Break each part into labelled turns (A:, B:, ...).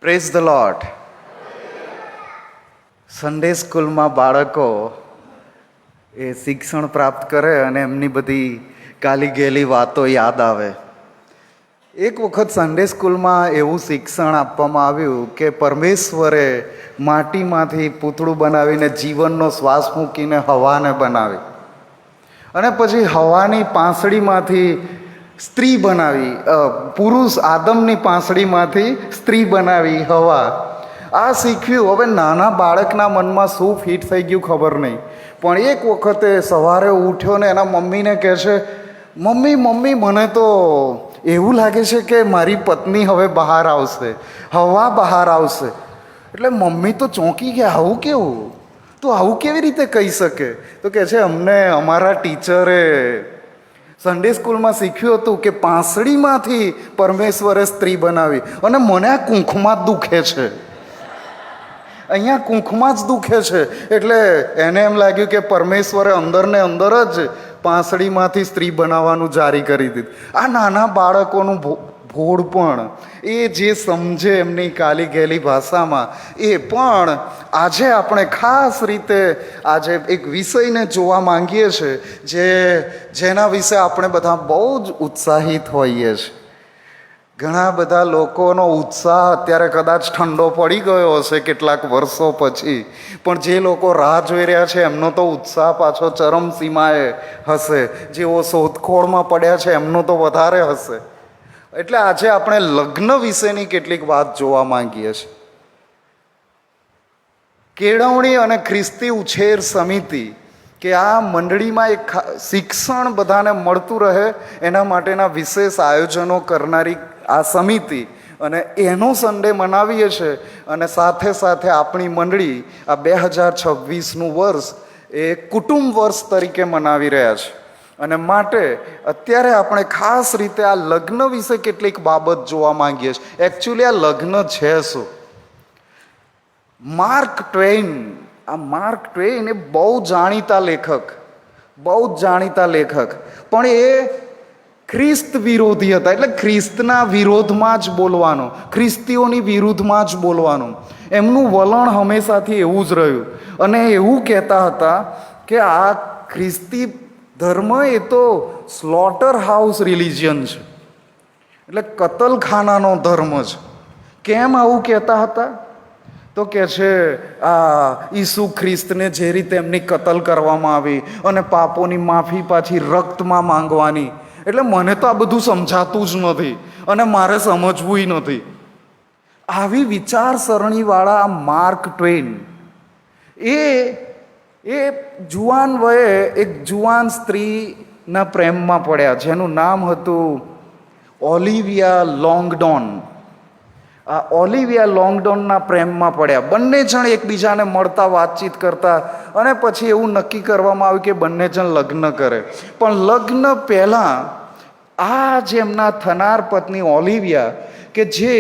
A: Praise the lord. Sunday સ્કૂલમાં બાળકો એ શિક્ષણ પ્રાપ્ત કરે અને એમની બધી ગાલી ગયેલી વાતો યાદ આવે. એક વખત સન્ડે સ્કૂલમાં એવું શિક્ષણ આપવામાં આવ્યું કે પરમેશ્વરે માટીમાંથી પૂતળું બનાવીને જીવનનો શ્વાસ મૂકીને હવાને બનાવી અને પછી હવાની પાંસળીમાંથી સ્ત્રી બનાવી, પુરુષ આદમની પાંસળીમાંથી સ્ત્રી બનાવી હવા. આ શીખ્યું. હવે નાના બાળકના મનમાં શું ફિટ થઈ ગયું ખબર નહીં, પણ એક વખતે સવારે ઉઠ્યો ને એના મમ્મીને કહે છે, મમ્મી મમ્મી મને તો એવું લાગે છે કે મારી પત્ની હવે બહાર આવશે, હવા બહાર આવશે. એટલે મમ્મી તો ચોંકી ગયા, આવું કેવું, તું આવું કેવી રીતે કહી શકે? તો કહે છે, અમને અમારા ટીચરે સન્ડે સ્કૂલમાં શીખ્યું હતું કે પાંસળીમાંથી પરમેશ્વરે સ્ત્રી બનાવી અને મને આ કૂંખમાં જ દુખે છે, અહીંયા કૂંખમાં જ દુખે છે. એટલે એને એમ લાગ્યું કે પરમેશ્વરે અંદર ને અંદર જ પાંસળીમાંથી સ્ત્રી બનાવવાનું જારી કરી દીધું. આ નાના બાળકોનું ભોળપણ, એ જે સમજે એમની કાલી ગેલી ભાષામાં, એ પણ આજે આપણે ખાસ રીતે આજે એક વિષયને જોવા માંગીએ છીએ જેના વિશે આપણે બધા બહુ જ ઉત્સાહિત હોઈએ છીએ. ઘણા બધા લોકોનો ઉત્સાહ અત્યારે કદાચ ઠંડો પડી ગયો હશે કેટલાક વર્ષો પછી, પણ જે લોકો રાહ જોઈ રહ્યા છે એમનો તો ઉત્સાહ પાછો ચરમસીમાએ હશે. જેઓ શોધખોળમાં પડ્યા છે એમનો તો વધારે હશે. એટલે આજે આપણે લગ્ન વિશેની કેટલીક વાત જોવા માંગીએ છીએ. કેળવણી અને ખ્રિસ્તી ઉછેર સમિતિ, કે આ મંડળીમાં એક શિક્ષણ બધાને મળતું રહે એના માટેના વિશેષ આયોજનો કરનારી આ સમિતિ, અને એનો સન્ડે મનાવીએ છીએ. અને સાથે સાથે આપણી મંડળી આ 2026નું વર્ષ એ કુટુંબ વર્ષ તરીકે મનાવી રહ્યા છે. અને માટે અત્યારે આપણે ખાસ રીતે આ લગ્ન વિશે કેટલીક બાબત જોવા માંગીએ છીએ. એકચ્યુઅલી આ લગ્ન છે શું? માર્ક ટ્વેઇન એ બહુ જાણીતા લેખક, પણ એ ખ્રિસ્ત વિરોધી હતા. એટલે ખ્રિસ્તના વિરોધમાં જ બોલવાનું, ખ્રિસ્તીઓની વિરુદ્ધમાં જ બોલવાનું એમનું વલણ હંમેશાથી એવું જ રહ્યું. અને એવું કહેતા હતા કે આ ખ્રિસ્તી ધર્મ એ તો સ્લોટર હાઉસ રિલિજન છે, એટલે કતલખાનાનો ધર્મ છે. કેમ આવું કહેતા હતા? તો કે છે આ ઈસુ ખ્રિસ્તને જે રીતે એમની કતલ કરવામાં આવી અને પાપોની માફી પાછી રક્તમાં માંગવાની, એટલે મને તો આ બધું સમજાતું જ નથી અને મારે સમજવું નથી. આવી વિચારસરણીવાળા આ માર્ક ટ્વેઇન એ જુવાન વયે એક જુવાન સ્ત્રીના પ્રેમમાં પડ્યા જેનું નામ હતું ઓલિવિયા લોંગડોન. આ ઓલિવિયા લોંગડોનના પ્રેમમાં પડ્યા. બંને જણ એકબીજાને મળતા, વાતચીત કરતા, અને પછી એવું નક્કી કરવામાં આવ્યું કે બંને જણ લગ્ન કરે. પણ લગ્ન પહેલાં આ જે એમના થનાર પત્ની ઓલિવિયા, કે જે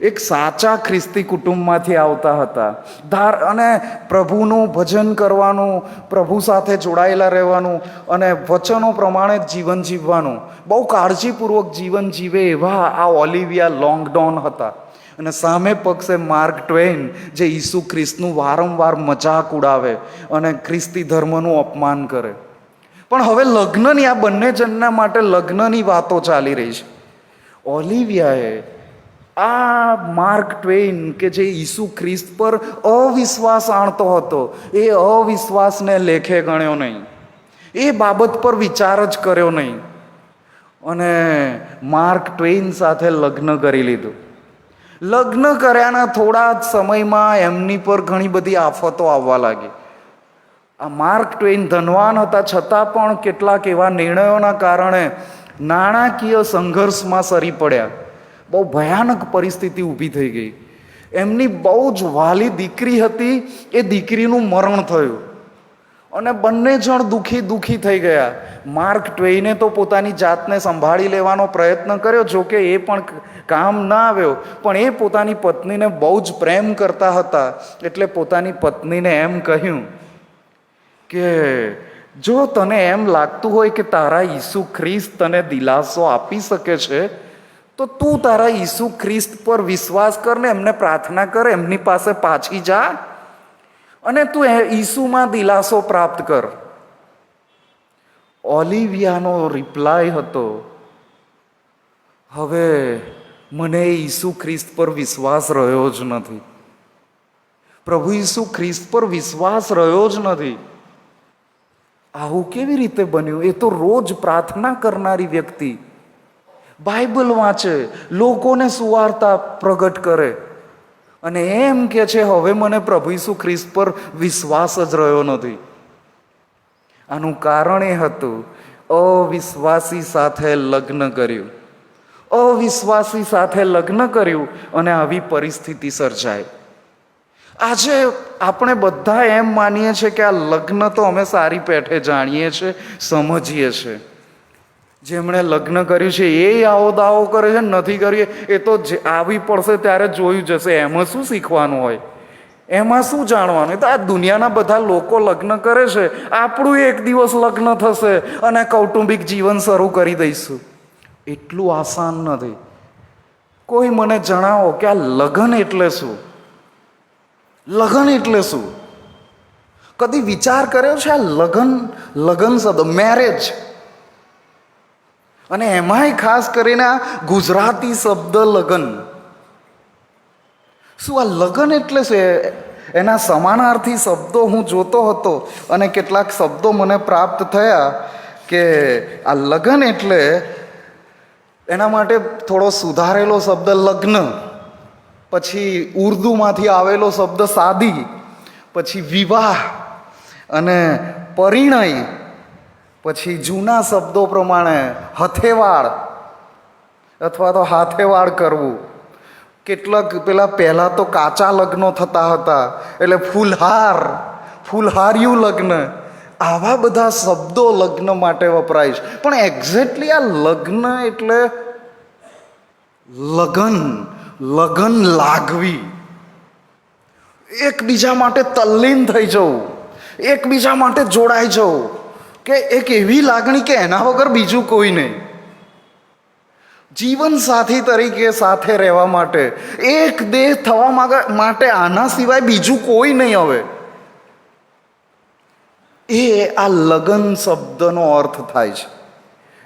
A: એક સાચા ખ્રિસ્તી કુટુંબમાંથી આવતા હતા અને પ્રભુનું ભજન કરવાનું, પ્રભુ સાથે જોડાયેલા રહેવાનું અને વચનો પ્રમાણે જીવન જીવવાનું, બહુ કાળજીપૂર્વક જીવન જીવે એવા આ ઓલિવિયા લોંગડોન હતા. અને સામે પક્ષે માર્ક ટ્વેઇન, જે ઈસુ ખ્રિસ્તનું વારંવાર મજાક ઉડાવે અને ખ્રિસ્તી ધર્મનું અપમાન કરે. પણ હવે લગ્નની, આ બંને જણના માટે લગ્નની વાતો ચાલી રહી છે. ઓલિવિયાએ આ માર્ક ટ્વેઇન, કે જે ઈસુ ખ્રિસ્ત પર અવિશ્વાસ આણતો હતો, એ અવિશ્વાસને લેખે ગણ્યો નહીં, એ બાબત પર વિચાર જ કર્યો નહીં અને માર્ક ટ્વેઇન સાથે લગ્ન કરી લીધું. લગ્ન કર્યાના થોડા જ સમયમાં એમની પર ઘણી બધી આફતો આવવા લાગી. આ માર્ક ટ્વેઇન ધનવાન હતા, છતાં પણ કેટલાક એવા નિર્ણયોના કારણે નાણાકીય સંઘર્ષમાં સરી પડ્યા. બહુ ભયાનક પરિસ્થિતિ ઊભી થઈ ગઈ. એમની બહુ જ વાલી દીકરી હતી, એ દીકરીનું મરણ થયું અને બંને જણ દુઃખી થઈ ગયા. માર્ક ટ્વેઇને તો પોતાની જાતને સંભાળી લેવાનો પ્રયત્ન કર્યો, જોકે એ પણ કામ ના આવ્યો. પણ એ પોતાની પત્નીને બહુ જ પ્રેમ કરતા હતા, એટલે પોતાની પત્નીને એમ કહ્યું કે જો તને એમ લાગતું હોય કે તારા ઈસુ ખ્રિસ્ત તને દિલાસો આપી શકે છે, તો તું તારા ઈસુ ખ્રિસ્ત પર વિશ્વાસ કર ને એમને પ્રાર્થના કર, એમની પાસે પાછી જા અને તું ઈસુમાં દિલાસો પ્રાપ્ત કર. ઓલિવિયાનો રિપ્લાય હતો, હવે મને ઈસુ ખ્રિસ્ત પર વિશ્વાસ રહ્યો જ નથી. પ્રભુ ઈસુ ખ્રિસ્ત પર વિશ્વાસ રહ્યો જ નથી. આવું કેવી રીતે બન્યું? એ તો રોજ પ્રાર્થના કરનારી વ્યક્તિ, બાઇબલ વાંચે, લોકોને સુવાર્તા પ્રગટ કરે અને એમ કે છે હવે મને પ્રભુ ઈસુ ખ્રિસ્ત પર વિશ્વાસ જ રહ્યો નથી. આનું કારણ એ હતું, અવિશ્વાસી સાથે લગ્ન કર્યું. અવિશ્વાસી સાથે લગ્ન કર્યું અને આવી પરિસ્થિતિ સર્જાય. આજે આપણે બધા એમ માનીએ છીએ કે આ લગ્ન તો અમે સારી પેઠે જાણીએ છીએ, સમજીએ છીએ. જેમણે લગ્ન કર્યું છે એ આવો દાવો કરે છે, નથી કર્યું એ તો આવી પડશે ત્યારે જોયું જશે. એમાં શું શીખવાનું હોય? એમાં શું જાણવાનું? તો આ દુનિયાના બધા લોકો લગ્ન કરે છે, આપણું એક દિવસ લગ્ન થશે અને કૌટુંબિક જીવન શરૂ કરી દઈશું. એટલું આસાન નથી. કોઈ મને જણાવો કે આ લગ્ન એટલે શું? લગ્ન એટલે શું? કદી વિચાર કર્યો છે? આ લગ્ન શબ્દ, મેરેજ, અને એમાંય ખાસ કરીને આ ગુજરાતી શબ્દ લગ્ન. શું આ લગ્ન એટલે છે? એના સમાનાર્થી શબ્દો હું જોતો હતો અને કેટલાક શબ્દો મને પ્રાપ્ત થયા કે આ લગ્ન એટલે, એના માટે થોડો સુધારેલો શબ્દ લગ્ન, પછી ઉર્દુમાંથી આવેલો શબ્દ શાદી, પછી વિવાહ અને પરિણય, પછી જૂના શબ્દો પ્રમાણે હથેવાળ અથવા તો હાથેવાળ કરવું. કેટલાક પહેલાં તો કાચા લગ્નો થતા હતા, એટલે ફૂલહાર્યું લગ્ન, આવા બધા શબ્દો લગ્ન માટે વપરાય છે. પણ એક્ઝેક્ટલી આ લગ્ન એટલે લગન લાગવી, એકબીજા માટે તલ્લીન થઈ જવું, એકબીજા માટે જોડાઈ જવું, કે એક એવી લાગણી કે એના વગર બીજું કોઈ નહીં. જીવન સાથી તરીકે સાથે રહેવા માટે, એક દેહ થવા માટે આના સિવાય બીજું કોઈ નહીં. હવે એ આ લગન શબ્દનો અર્થ થાય છે.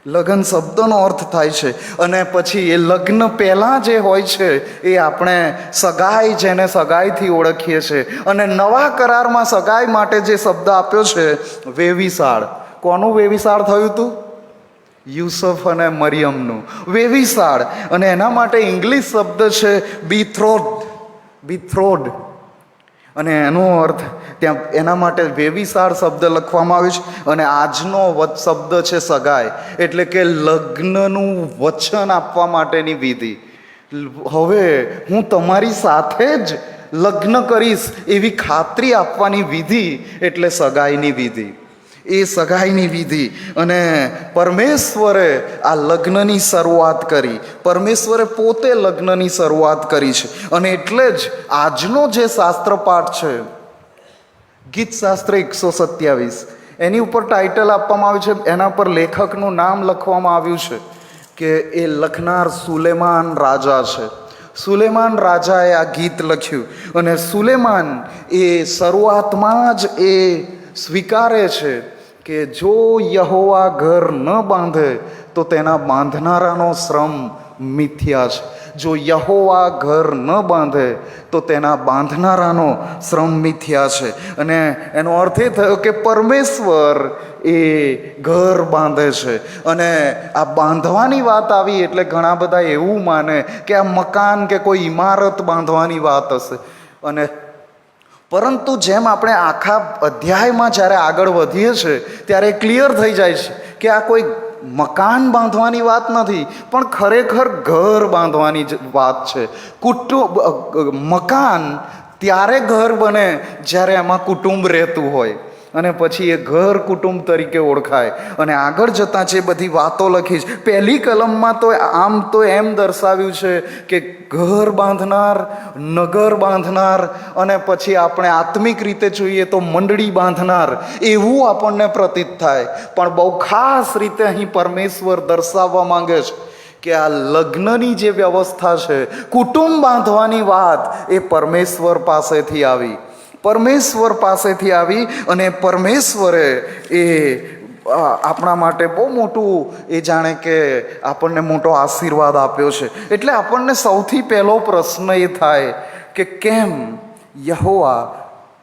A: લગન શબ્દનો અર્થ થાય છે. અને પછી એ લગ્ન પહેલાં જે હોય છે એ આપણે સગાઈ, જેને સગાઈથી ઓળખીએ છીએ. અને નવા કરારમાં સગાઈ માટે જે શબ્દ આપ્યો છે વેવિશાળ. કોનું વેવિશાળ થયું હતું? યુસુફ અને મરિયમનું વેવિશાળ. અને એના માટે ઇંગ્લિશ શબ્દ છે બીથ્રોડ. અને એનો અર્થ ત્યાં એના માટે વેવિશાળ શબ્દ લખવામાં આવ્યો છે. અને આજનો શબ્દ છે સગાઈ, એટલે કે લગ્નનું વચન આપવા માટેની વિધિ. હવે હું તમારી સાથે જ લગ્ન કરીશ એવી ખાતરી આપવાની વિધિ એટલે સગાઈની વિધિ. એ સગાઈની વિધિ. અને પરમેશ્વરે આ લગ્નની શરૂઆત કરી. પરમેશ્વરે પોતે લગ્નની શરૂઆત કરી છે. અને એટલે જ આજનો જે શાસ્ત્ર પાઠ છે, ગીત શાસ્ત્ર 127, એની ઉપર ટાઇટલ આપવામાં આવ્યું છે, એના પર લેખકનું નામ લખવામાં આવ્યું છે કે એ લખનાર સુલેમાન રાજા છે. સુલેમાન રાજાએ આ ગીત લખ્યું. અને સુલેમાન એ શરૂઆતમાં જ એ સ્વીકારે છે કે જો યહોવા ઘર ન બાંધે તો તેના બાંધનારાનો શ્રમ મિથ્યા છે. જો યહોવા ઘર ન બાંધે તો તેના બાંધનારાનો શ્રમ મિથ્યા છે. અને એનો અર્થ એ થયો કે પરમેશ્વર એ ઘર બાંધે છે. અને આ બાંધવાની વાત આવી એટલે ઘણા બધા એવું માને કે આ મકાન કે કોઈ ઇમારત બાંધવાની વાત હશે. અને પરંતુ જેમ આપણે આખા અધ્યાયમાં જ્યારે આગળ વધીએ છીએ ત્યારે ક્લિયર થઈ જાય છે કે આ કોઈ મકાન બાંધવાની વાત નથી, પણ ખરેખર ઘર બાંધવાની જ વાત છે. મકાન ત્યારે ઘર બને જ્યારે એમાં કુટુંબ રહેતું હોય, અને પછી એ ઘર કુટુંબ તરીકે ઓળખાય. અને આગળ જતાં જે બધી વાતો લખી છે, પહેલી કલમમાં તો આમ તો એમ દર્શાવ્યું છે કે ઘર બાંધનાર, નગર બાંધનાર, અને પછી આપણે આત્મિક રીતે જોઈએ તો મંડળી બાંધનાર, એવું આપણને પ્રતીત થાય. પણ બહુ ખાસ રીતે અહીં પરમેશ્વર દર્શાવવા માંગે છે કે આ લગ્નની જે વ્યવસ્થા છે, કુટુંબ બાંધવાની વાત એ પરમેશ્વર પાસેથી આવી, પરમેશ્વર પાસેથી આવી. અને પરમેશ્વરે એ આપણા માટે બહુ મોટું એ જાણે કે આપણને મોટો આશીર્વાદ આપ્યો છે. એટલે આપણને સૌથી પહેલો પ્રશ્ન એ થાય કે કેમ યહોવા,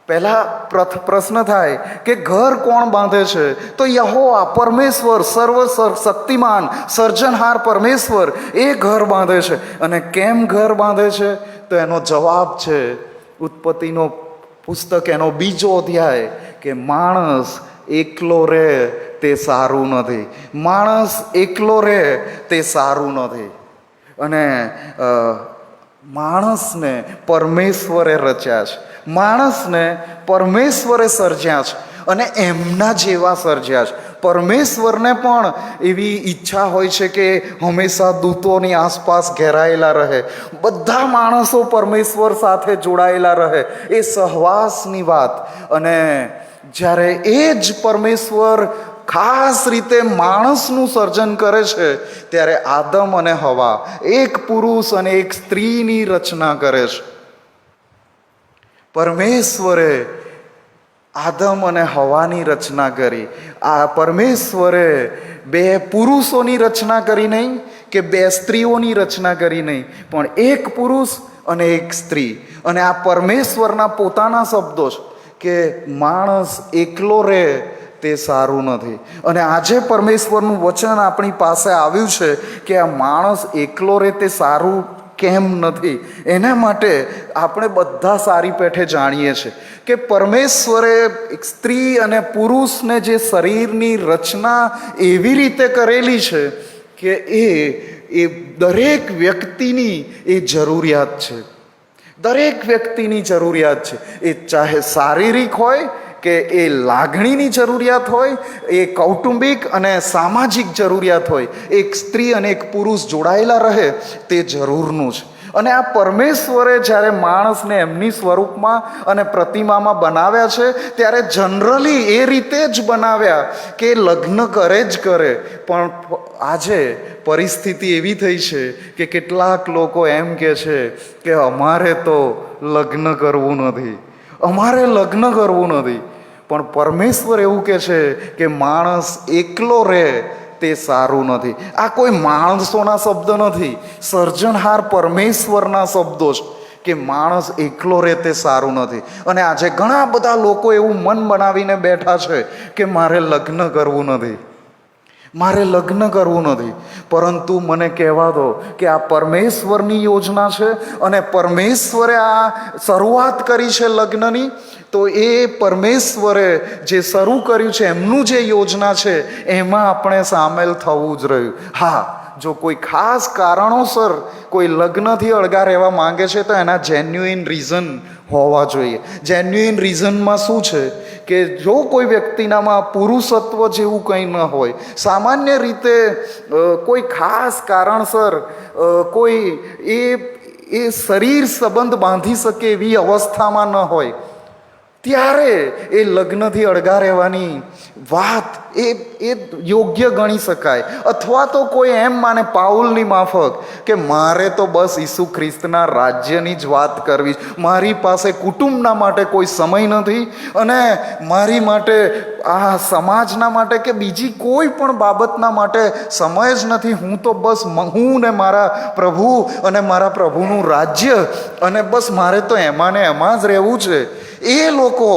A: પહેલા પ્રશ્ન થાય કે ઘર કોણ બાંધે છે? તો યહોવા પરમેશ્વર, સર્વ શક્તિમાન સર્જનહાર પરમેશ્વર એ ઘર બાંધે છે. અને કેમ ઘર બાંધે છે? તો એનો જવાબ છે ઉત્પત્તિનો પુસ્તક, એનો 2 અધ્યાય, કે માણસ એકલો રહે તે સારું નથી, માણસ એકલો રહે તે સારું નથી. અને માણસને પરમેશ્વરે રચ્યા છે, માણસને પરમેશ્વરે સર્જ્યા છે અને એમના જેવા સર્જ્યા છે. પરમેશ્વરને પણ એવી ઈચ્છા હોય છે કે હંમેશા દૂતોની આસપાસ ઘેરાયેલા રહે, બધા માણસો પરમેશ્વર સાથે જોડાયેલા રહે, એ સહવાસની વાત. અને જ્યારે એ જ પરમેશ્વર ખાસ રીતે માણસનું સર્જન કરે છે, ત્યારે આદમ અને હવા, એક પુરુષ અને એક સ્ત્રીની રચના કરે છે. પરમેશ્વરે આદમ અને હવાની રચના કરી. આ પરમેશ્વરે 2 પુરુષોની રચના કરી નહીં, કે 2 સ્ત્રીઓની રચના કરી નહીં, પણ એક પુરુષ અને એક સ્ત્રી. અને આ પરમેશ્વરના પોતાના શબ્દો છે કે માણસ એકલો રહે તે સારું નથી. અને આજે પરમેશ્વરનું વચન આપણી પાસે આવ્યું છે કે આ માણસ એકલો રહે તે સારું કેમ નથી. એના માટે આપણે બધા સારી પેઠે જાણીએ છીએ કે પરમેશ્વરે સ્ત્રી અને પુરુષને જે શરીરની રચના એવી રીતે કરેલી છે કે એ દરેક વ્યક્તિની એ જરૂરિયાત છે, દરેક વ્યક્તિની જરૂરિયાત છે. એ ચાહે શારીરિક હોય કે એ લાગણીની જરૂરિયાત હોય, એ કૌટુંબિક અને સામાજિક જરૂરિયાત હોય, એક સ્ત્રી અને એક પુરુષ જોડાયેલા રહે તે જરૂરનું છે. અને આ પરમેશ્વરે જ્યારે માણસને એમની સ્વરૂપમાં અને પ્રતિમામાં બનાવ્યા છે, ત્યારે જનરલી એ રીતે જ બનાવ્યા કે લગ્ન કરે જ કરે. પણ આજે પરિસ્થિતિ એવી થઈ છે કે કેટલાક લોકો એમ કહે છે કે અમારે તો લગ્ન કરવું નથી, અમારે લગ્ન કરવું નથી. પણ પરમેશ્વર એવું કહે છે કે માણસ એકલો રહે તે સારું નથી. આ કોઈ માણસોના શબ્દ નથી, સર્જનહાર પરમેશ્વરના શબ્દો છે કે માણસ એકલો રહે તે સારું નથી. અને આજે ઘણા બધા લોકો એવું મન બનાવીને બેઠા છે કે મારે લગ્ન કરવું નથી, મારે લગ્ન કરવું નથી. પરંતુ મને કહેવા દો કે આ પરમેશ્વરની યોજના છે અને પરમેશ્વરે આ શરૂઆત કરી છે લગ્નની. તો એ પરમેશ્વરે જે શરૂ કર્યું છે, એમનું જે યોજના છે, એમાં આપણે સામેલ થવું જ રહ્યું. હા, જો કોઈ ખાસ કારણોસર કોઈ લગ્નથી અળગા રહેવા માંગે છે તો એના જેન્યુઇન રીઝન હોવા જોઈએ. જેન્યુઇન રીઝનમાં શું છે કે જો કોઈ વ્યક્તિનામાં પુરુષત્વ જેવું કંઈ ન હોય, સામાન્ય રીતે કોઈ ખાસ કારણસર કોઈ એ શરીર સંબંધ બાંધી શકે એવી અવસ્થામાં ન હોય, ત્યારે એ લગ્નથી અળગા રહેવાની વાત એ યોગ્ય ગણી શકાય. અથવા તો કોઈ એમ માને પાઉલની માફક કે મારે તો બસ ઈસુ ખ્રિસ્તના રાજ્યની જ વાત કરવી, મારી પાસે કુટુંબના માટે કોઈ સમય નથી અને મારી માટે આ સમાજના માટે કે બીજી કોઈ પણ બાબતના માટે સમય જ નથી. હું તો બસ હું ને મારા પ્રભુ અને મારા પ્રભુનું રાજ્ય, અને બસ મારે તો એમાં ને એમાં જ રહેવું છે. એ લોકો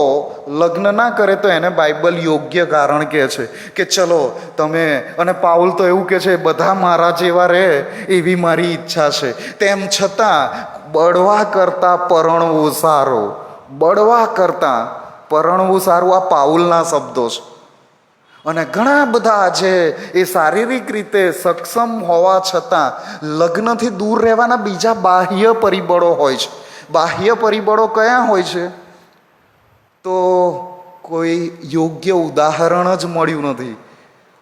A: લગ્ન ના કરે તો એને બાઇબલ યોગ્ય કારણ કહે છે કે ચલો તમે, અને પાઉલ તો એવું કહે છે બધા મારા જેવા રહે એવી મારી ઈચ્છા છે. તેમ છતાં બળવા કરતાં પરણવું સારું, બળવા કરતાં પરણવું સારું, આ પાઉલના શબ્દો છે. અને ઘણા બધા આજે એ શારીરિક રીતે સક્ષમ હોવા છતાં લગ્નથી દૂર રહેવાના બીજા બાહ્ય પરિબળો હોય છે. બાહ્ય પરિબળો કયા હોય છે? તો કોઈ યોગ્ય ઉદાહરણ જ મળ્યું નથી,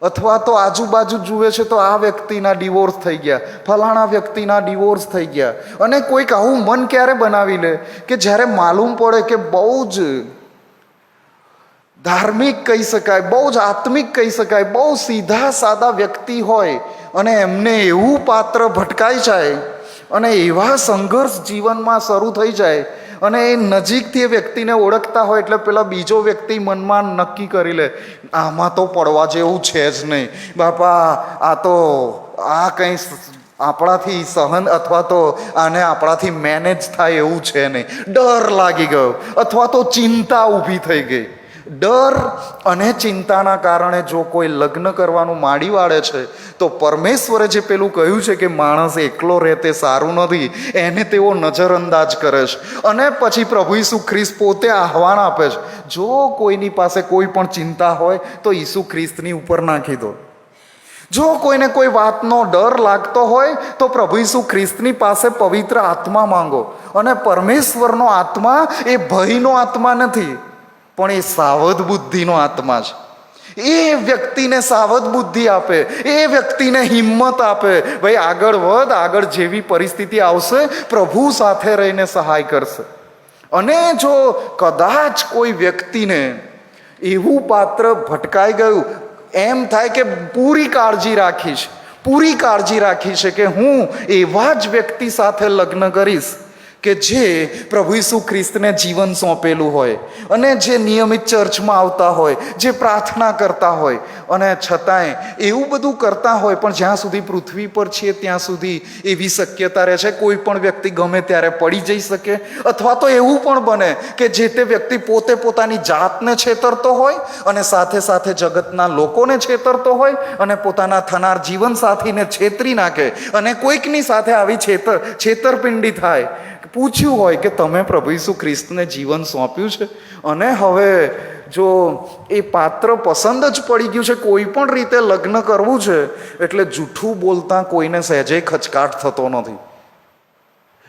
A: અથવા તો આજુબાજુ જુએ છે તો આ વ્યક્તિના ડિવોર્સ થઈ ગયા, ફલાણા વ્યક્તિના ડિવોર્સ થઈ ગયા. અને કોઈક આવું મન ક્યારે બનાવી લે કે જ્યારે માલુમ પડે કે બહુ જ ધાર્મિક કહી શકાય, બહુ જ આત્મિક કહી શકાય, બહુ સીધા સાદા વ્યક્તિ હોય અને એમને એવું પાત્ર ભટકાઈ જાય અને એવા સંઘર્ષ જીવનમાં શરૂ થઈ જાય અને એ નજીકથી એ વ્યક્તિને ઓળખતા હોય એટલે પેલા બીજો વ્યક્તિ મનમાં નક્કી કરી લે, આમાં તો પડવા જેવું છે જ નહીં બાપા, આ કંઈ આપણાથી સહન અથવા તો આને આપણાથી મેનેજ થાય એવું છે નહીં. ડર લાગી ગયો અથવા તો ચિંતા ઊભી થઈ ગઈ. ડર અને ચિંતાના કારણે જો કોઈ લગ્ન કરવાનું માંડી વાળે છે તો પરમેશ્વરે જે પેલું કહ્યું છે કે માણસ એકલો રહે તે સારું નથી, એને તેઓ નજરઅંદાજ કરે છે. અને પછી પ્રભુ ઈસુ ખ્રિસ્ત પોતે આહવાન આપે છે, જો કોઈની પાસે કોઈ પણ ચિંતા હોય તો ઈસુ ખ્રિસ્તની ઉપર નાખી દો. જો કોઈને કોઈ વાતનો ડર લાગતો હોય તો પ્રભુ ઈસુ ખ્રિસ્તની પાસે પવિત્ર આત્મા માંગો. અને પરમેશ્વરનો આત્મા એ ભયનો આત્મા નથી, પણ એ સાવધ બુદ્ધિનો આત્મા છે. એ વ્યક્તિને સાવધ બુદ્ધિ આપે, એ વ્યક્તિને હિંમત આપે, ભાઈ આગળ વધ, આગળ જેવી પરિસ્થિતિ આવશે પ્રભુ સાથે રહીને સહાય કરશે. અને જો કદાચ કોઈ વ્યક્તિને એવું પાત્ર ભટકાઈ ગયું, એમ થાય કે પૂરી કાળજી રાખી છે કે હું એવા જ વ્યક્તિ સાથે લગ્ન કરીશ કે જે પ્રભુ ઈસુ ખ્રિસ્તને જીવન સોંપેલું હોય અને જે નિયમિત ચર્ચમાં આવતા હોય, જે પ્રાર્થના કરતા હોય અને છતાંય એવું બધું કરતા હોય, પણ જ્યાં સુધી પૃથ્વી પર છીએ ત્યાં સુધી એવી શક્યતા રહે છે કોઈ પણ વ્યક્તિ ગમે ત્યારે પડી જઈ શકે. અથવા તો એવું પણ બને કે જે તે વ્યક્તિ પોતે પોતાની જાતને છેતરતો હોય અને સાથે સાથે જગતના લોકોને છેતરતો હોય અને પોતાના થનાર જીવનસાથીને છેતરી નાખે અને કોઈકની સાથે આવી છેતરપિંડી થાય. પૂછ્યું હોય કે તમે પ્રભુ ઈસુ ખ્રિસ્તને જીવન સોંપ્યું છે અને હવે જો એ પાત્ર પસંદ જ પડી ગયું છે, કોઈ પણ રીતે લગ્ન કરવું છે, એટલે જૂઠું બોલતા કોઈને સહેજે ખચકાટ થતો નથી.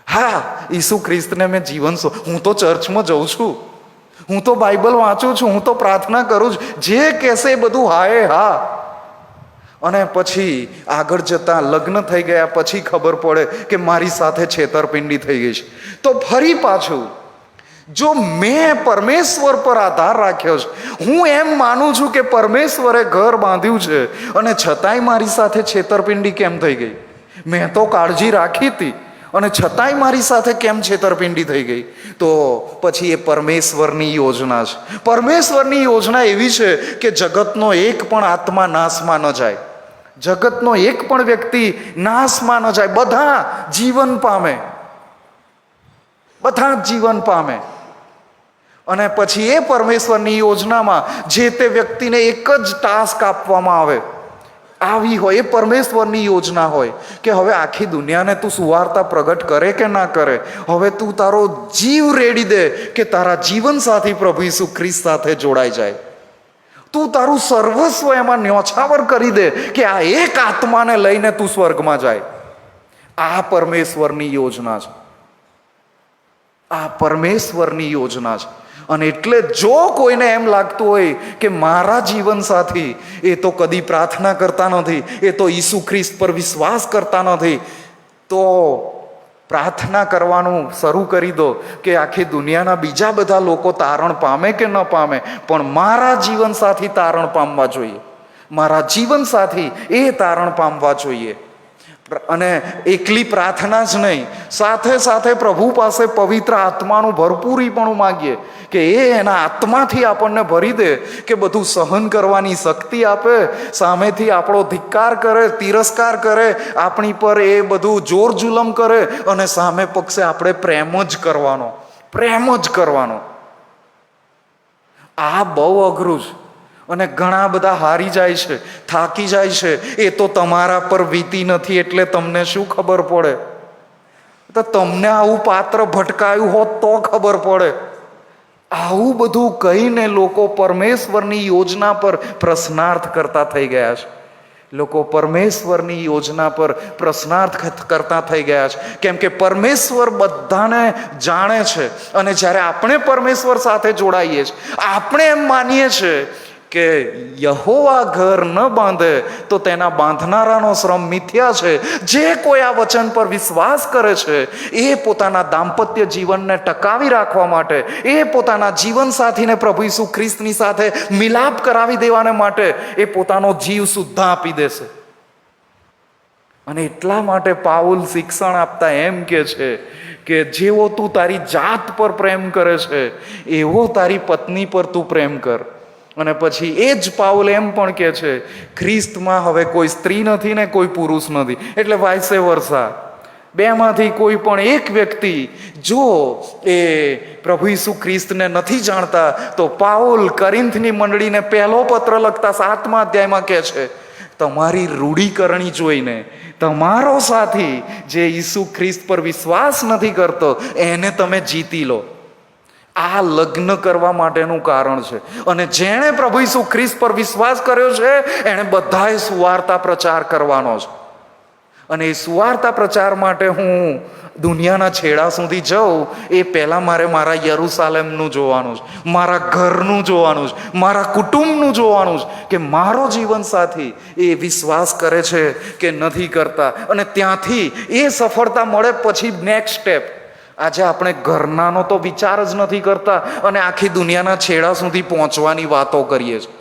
A: હા, ઈસુ ખ્રિસ્તને મેં હું તો ચર્ચમાં જઉં છું, હું તો બાઇબલ વાંચું છું, હું તો પ્રાર્થના કરું છું, જે કહેશે એ બધું હા હા. અને પછી આગળ જતાં લગ્ન થઈ ગયા પછી ખબર પડે કે મારી સાથે છેતરપિંડી થઈ ગઈ છે. તો ફરી પાછું જો મેં પરમેશ્વર પર આધાર રાખ્યો છે, હું એમ માનું છું કે પરમેશ્વરે ઘર બાંધ્યું છે અને છતાંય મારી સાથે છેતરપિંડી કેમ થઈ ગઈ, મેં તો કાળજી રાખી હતી અને છતાંય મારી સાથે કેમ છેતરપિંડી થઈ ગઈ, તો પછી એ પરમેશ્વરની યોજના છે. પરમેશ્વરની યોજના એવી છે કે જગતનો એક પણ આત્મા નાશમાં ન જાય, જગતનો એક પણ વ્યક્તિ નાશમાં ન જાય, બધા જીવન પામે, બધા જીવન પામે. અને પછી એ પરમેશ્વરની યોજનામાં જે તે વ્યક્તિને એક જ ટાસ્ક આપવામાં આવી હોય, એ પરમેશ્વરની યોજના હોય કે હવે આખી દુનિયાને તું સુવાર્તા પ્રગટ કરે કે ના કરે, હવે તું તારો જીવ રેડી દે કે તારા જીવન સાથી પ્રભુ ઈસુ ખ્રિસ્ત સાથે જોડાઈ જાય. તું તારું સર્વસ્વ એમાં ન્યોછાવર કરી દે કે આ એક આત્માને લઈને તું સ્વર્ગમાં જાય. આ પરમેશ્વરની યોજના છે, આ પરમેશ્વરની યોજના છે. અને એટલે જો કોઈને એમ લાગતું હોય કે મારા જીવન સાથી એ તો કદી પ્રાર્થના કરતા નથી, એ તો ઈસુ ખ્રિસ્ત પર વિશ્વાસ કરતા નથી, તો પ્રાર્થના કરવાનું શરૂ કરી દો કે આખી દુનિયાના બીજા બધા લોકો તારણ પામે કે ન પામે, પણ મારા જીવન સાથી તારણ પામવા જોઈએ, મારા જીવન સાથી એ તારણ પામવા જોઈએ. અને એકલી પ્રાર્થના જ નહીં, સાથે સાથે પ્રભુ પાસે પવિત્ર આત્માનું ભરપૂરીપણું માગીએ કે એ એના આત્માથી આપણને ભરી દે, કે બધું સહન કરવાની શક્તિ આપે, સામેથી આપણો ધિક્કાર કરે, તિરસ્કાર કરે, આપણી પર એ બધું જોર જુલમ કરે અને સામે પક્ષે આપણે પ્રેમ જ કરવાનો, પ્રેમ જ કરવાનો. આ બહુ અઘરું છે અને ઘણા બધા હારી જાય છે, થાકી જાય છે. એ તો તમારા પર વીતી નથી એટલે તમને શું ખબર પડે, તો તમને આવું પાત્ર ભટકાયું હોત તો ખબર પડે. આવું બધું કહીને લોકો પરમેશ્વરની યોજના પર પ્રશ્નાર્થ કરતા થઈ ગયા છે. લોકો પરમેશ્વરની યોજના પર પ્રશ્નાર્થ કરતા થઈ ગયા છે, કેમ કે પરમેશ્વર બધાને જાણે છે. અને જ્યારે આપણે પરમેશ્વર સાથે જોડાઈએ છીએ, આપણે એમ માનીએ છીએ કે યહોવા ઘર ન બાંધે તો તેના બાંધનારાનો શ્રમ મિથ્યા છે. જે કોઈ આ વચન પર વિશ્વાસ કરે છે એ પોતાના દાંપત્ય જીવનને ટકાવી રાખવા માટે, એ પોતાના જીવનસાથીને પ્રભુ ઈસુ ખ્રિસ્તની સાથે મિલાપ કરાવી દેવાને માટે એ પોતાનો જીવ સુદ્ધા આપી દેશે. અને એટલા માટે પાઉલ શિક્ષણ આપતા એમ કે છે કે જેવો તું તારી જાત પર પ્રેમ કરે છે એવો તારી પત્ની પર તું પ્રેમ કર. અને પછી એ જ પાઉલ એમ પણ કહે છે ખ્રિસ્તમાં હવે કોઈ સ્ત્રી નથી ને કોઈ પુરુષ નથી, એટલે વાઇસે વર્સા, બેમાંથી કોઈ પણ એક વ્યક્તિ જો એ પ્રભુ ઈસુ ખ્રિસ્તને નથી જાણતા તો પાઉલ કરિન્થની મંડળીને પહેલો પત્ર લખતા 7મા અધ્યાયમાં કહે છે તમારી રૂઢીકરણી જોઈને તમારો સાથી જે ઈસુ ખ્રિસ્ત પર વિશ્વાસ નથી કરતો એને તમે જીતી લો. આ લગ્ન કરવા માટેનું કારણ છે. અને જેણે પ્રભુ ઈસુ ખ્રિસ્ત પર વિશ્વાસ કર્યો છે એણે બધાએ સુવાર્તા પ્રચાર કરવાનો છે. અને એ સુવાર્તા પ્રચાર માટે હું દુનિયાના છેડા સુધી જાઉં એ પહેલાં મારે મારા યરુસાલેમનું જોવાનું છે, મારા ઘરનું જોવાનું છે, મારા કુટુંબનું જોવાનું છે કે મારો જીવનસાથી એ વિશ્વાસ કરે છે કે નથી કરતા. અને ત્યાંથી એ સફળતા મળે પછી નેક્સ્ટ સ્ટેપ. આજે આપણે ઘરનાનો તો વિચાર જ નથી કરતા અને આખી દુનિયાના છેડા સુધી પહોંચવાની વાતો કરીએ છીએ.